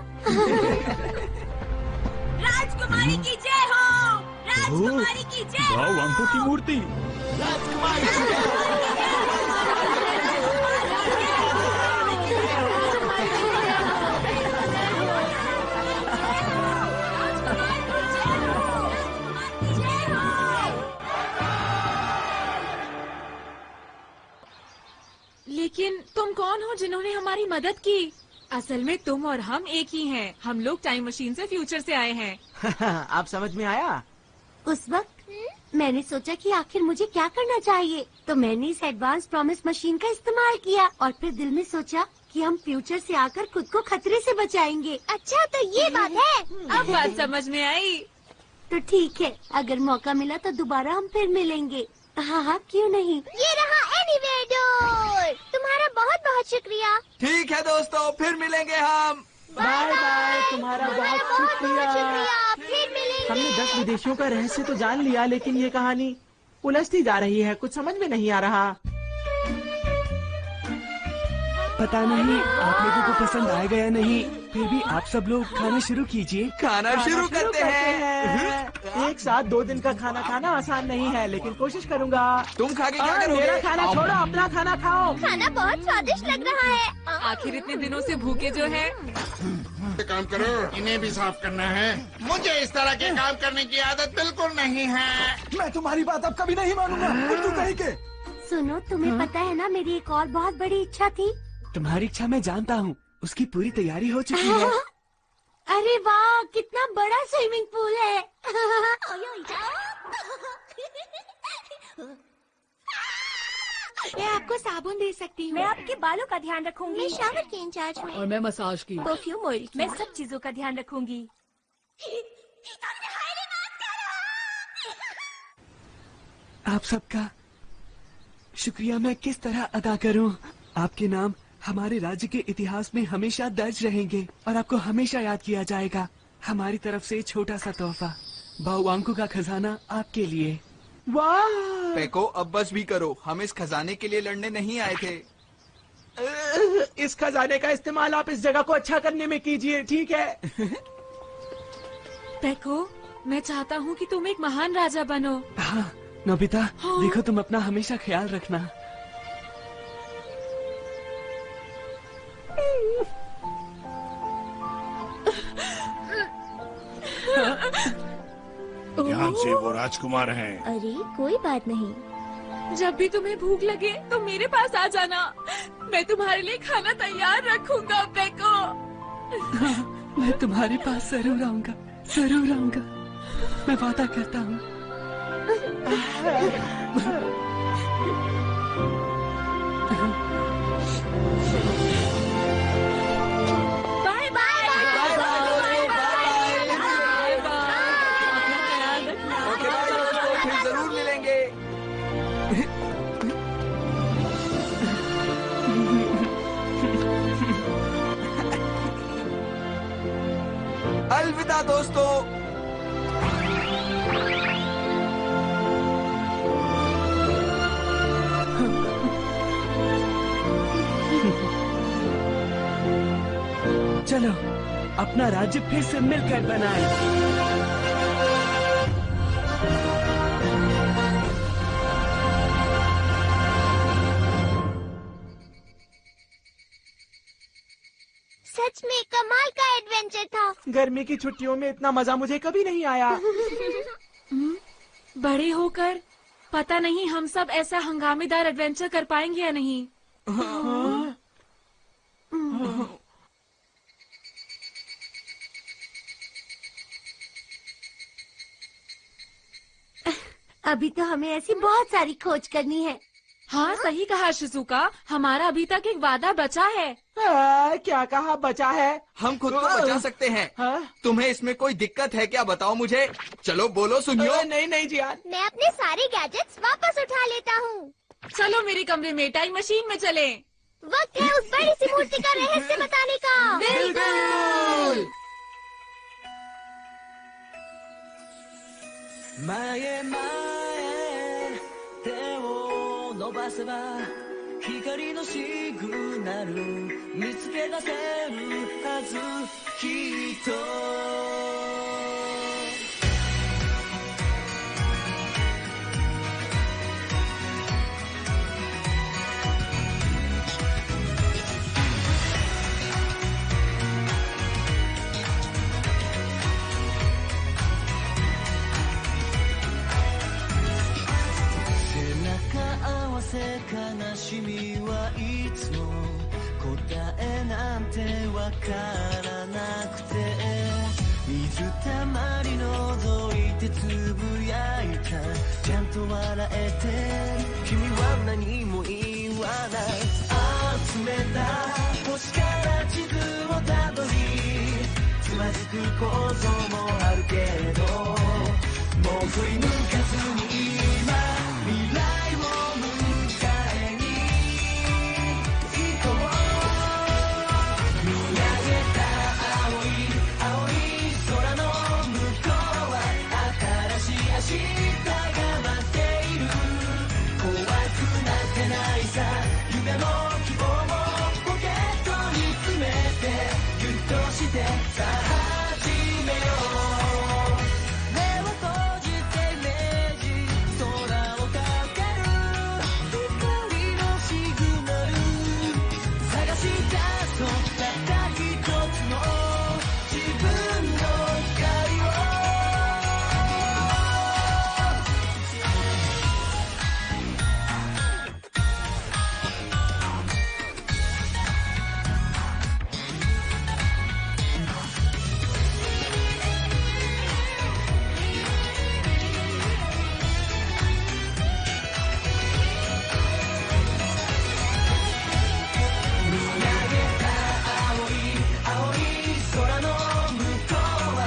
राजकुमारी की जय हो, राजकुमारी की जय हो।
वाह, वांको की मूर्ति।
राजकुमारी की जय हो।
लेकिन तुम कौन हो जिन्होंने हमारी मदद की? असल में तुम और हम एक ही हैं। हम लोग टाइम मशीन से फ्यूचर से आए हैं।
आप समझ में आया?
उस वक्त मैंने सोचा कि आखिर मुझे क्या करना चाहिए, तो मैंने इस एडवांस प्रॉमिस मशीन का इस्तेमाल किया और फिर दिल में सोचा कि हम फ्यूचर से आकर खुद को खतरे से बचाएंगे।
अच्छा, तो ये बात है।
अब बात समझ में आई।
तो ठीक है, अगर मौका मिला तो दोबारा हम फिर मिलेंगे। हाँ हाँ, क्यों नहीं।
ये रहा एनीवे डोर। तुम्हारा बहुत बहुत शुक्रिया।
ठीक है दोस्तों, फिर मिलेंगे हम।
Bye bye. तुम्हारा बहुत शुक्रिया।
फिर मिलेंगे।
हमने 10 विदेशियों का रहस्य तो जान लिया, लेकिन ये कहानी उलझती जा रही है। कुछ समझ में नहीं आ रहा।
पता नहीं आप लोगों को पसंद आएगा या नहीं, फिर भी आप सब लोग खाना शुरू कीजिए।
खाना शुरू करते हैं।
एक साथ 2 दिन का खाना खाना आसान नहीं है, लेकिन कोशिश करूंगा।
तुम खा के क्या करोगे?
मेरा खाना छोड़ो, अपना खाना खाओ।
खाना बहुत स्वादिष्ट लग रहा है।
आखिर इतने दिनों से भूखे जो है।
काम करो, इन्हें भी साफ करना है। मुझे इस तरह के काम करने की आदत बिल्कुल नहीं है।
मैं तुम्हारी बात अब कभी नहीं मानूंगा। उल्लू कहीं के।
सुनो, तुम्हें पता है ना, मेरी एक और बहुत बड़ी इच्छा थी।
तुम्हारी इच्छा मैं जानता हूँ, उसकी पूरी तैयारी हो चुकी है।
अरे वाह, कितना बड़ा स्विमिंग पूल है।
मैं आपको साबुन दे सकती हूँ।
मैं आपके बालों का ध्यान रखूंगी।
मैं शावर के इंचार्ज हूँ।
और मैं मसाज की।
परफ्यूम ऑयल, मैं सब चीजों का ध्यान रखूंगी।
आप सबका शुक्रिया मैं किस तरह अदा करूं? आपके नाम हमारे राज्य के इतिहास में हमेशा दर्ज रहेंगे और आपको हमेशा याद किया जाएगा। हमारी तरफ से छोटा सा तोहफा, बाउआंको का खजाना आपके लिए।
वाह!
पेको, अब बस भी करो। हम इस खजाने के लिए लड़ने नहीं आए थे।
इस खजाने का इस्तेमाल आप इस जगह को अच्छा करने में कीजिए, ठीक है?
पेको, मैं चाहता हूँ कि तुम एक महान राजा बनो।
हाँ नोबिता,
हाँ।
देखो तुम अपना हमेशा ख्याल रखना।
ध्यान से, वो राजकुमार हैं।
अरे कोई बात नहीं।
जब भी तुम्हें भूख लगे तो मेरे पास आ जाना। मैं तुम्हारे लिए खाना तैयार रखूंगा पेको।
मैं तुम्हारे पास जरूर आऊंगा, जरूर आऊंगा। मैं वादा करता हूँ।
Bye bye.
ओके बाय दोस्तों, फिर जरूर मिलेंगे। अलविदा दोस्तों।
चलो अपना राज्य फिर से मिलकर बनाएं।
सच में कमाल का एडवेंचर था।
गर्मी की छुट्टियों में इतना मजा मुझे कभी नहीं आया।
बड़े होकर पता नहीं हम सब ऐसा हंगामेदार एडवेंचर कर पाएंगे या नहीं।
अभी तो हमें ऐसी बहुत सारी खोज करनी है।
हाँ सही कहा शिजुका, हमारा अभी तक एक वादा बचा है।
क्या कहा बचा है?
हम खुद को बचा सकते हैं। तुम्हें इसमें कोई दिक्कत है क्या? बताओ मुझे। चलो बोलो, सुनियो।
नहीं नहीं जियान,
मैं अपने सारे गैजेट्स वापस उठा लेता हूँ।
चलो मेरे कमरे में टाइम मशीन में चले।
वक्त है उस बड़ी सी मूर्ति का रहस्य बताने का।
बिल्कुल।
前前手を伸ばせば光のシグナル見つけ出せるはずきっと背中合わせ悲しみはいつも答えなんてわからなくて、水たまり覗いてつぶやいた、ちゃんと笑えて君は何も言わない。集めた星から地図をたどり、つまずくこともあるけど、もう振り向かずに今未来を迎えに行こう。見上げた青い空の向こうは新しい明日が待っている。怖くなってないさ、夢も希望もポケットに詰めてギュッとしてさあ始めよう。目を閉じてイメージ、空をかける光のシグナル、探し出そうたった一つの自分の光を。見上げた青い空の向こうは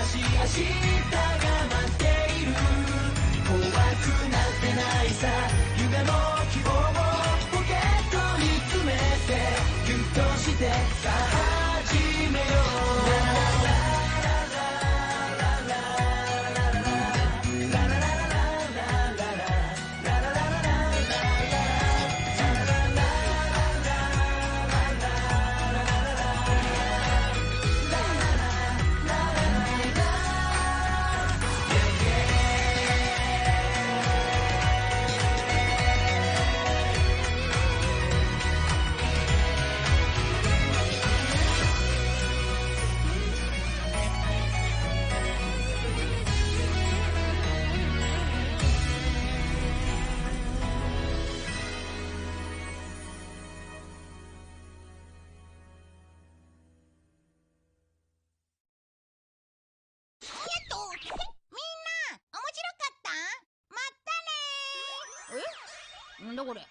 新しい明日が待っている。怖くなってないさ、夢も希望もポケットに詰めてギュッとしてさあ始めよう。
なんだこれ。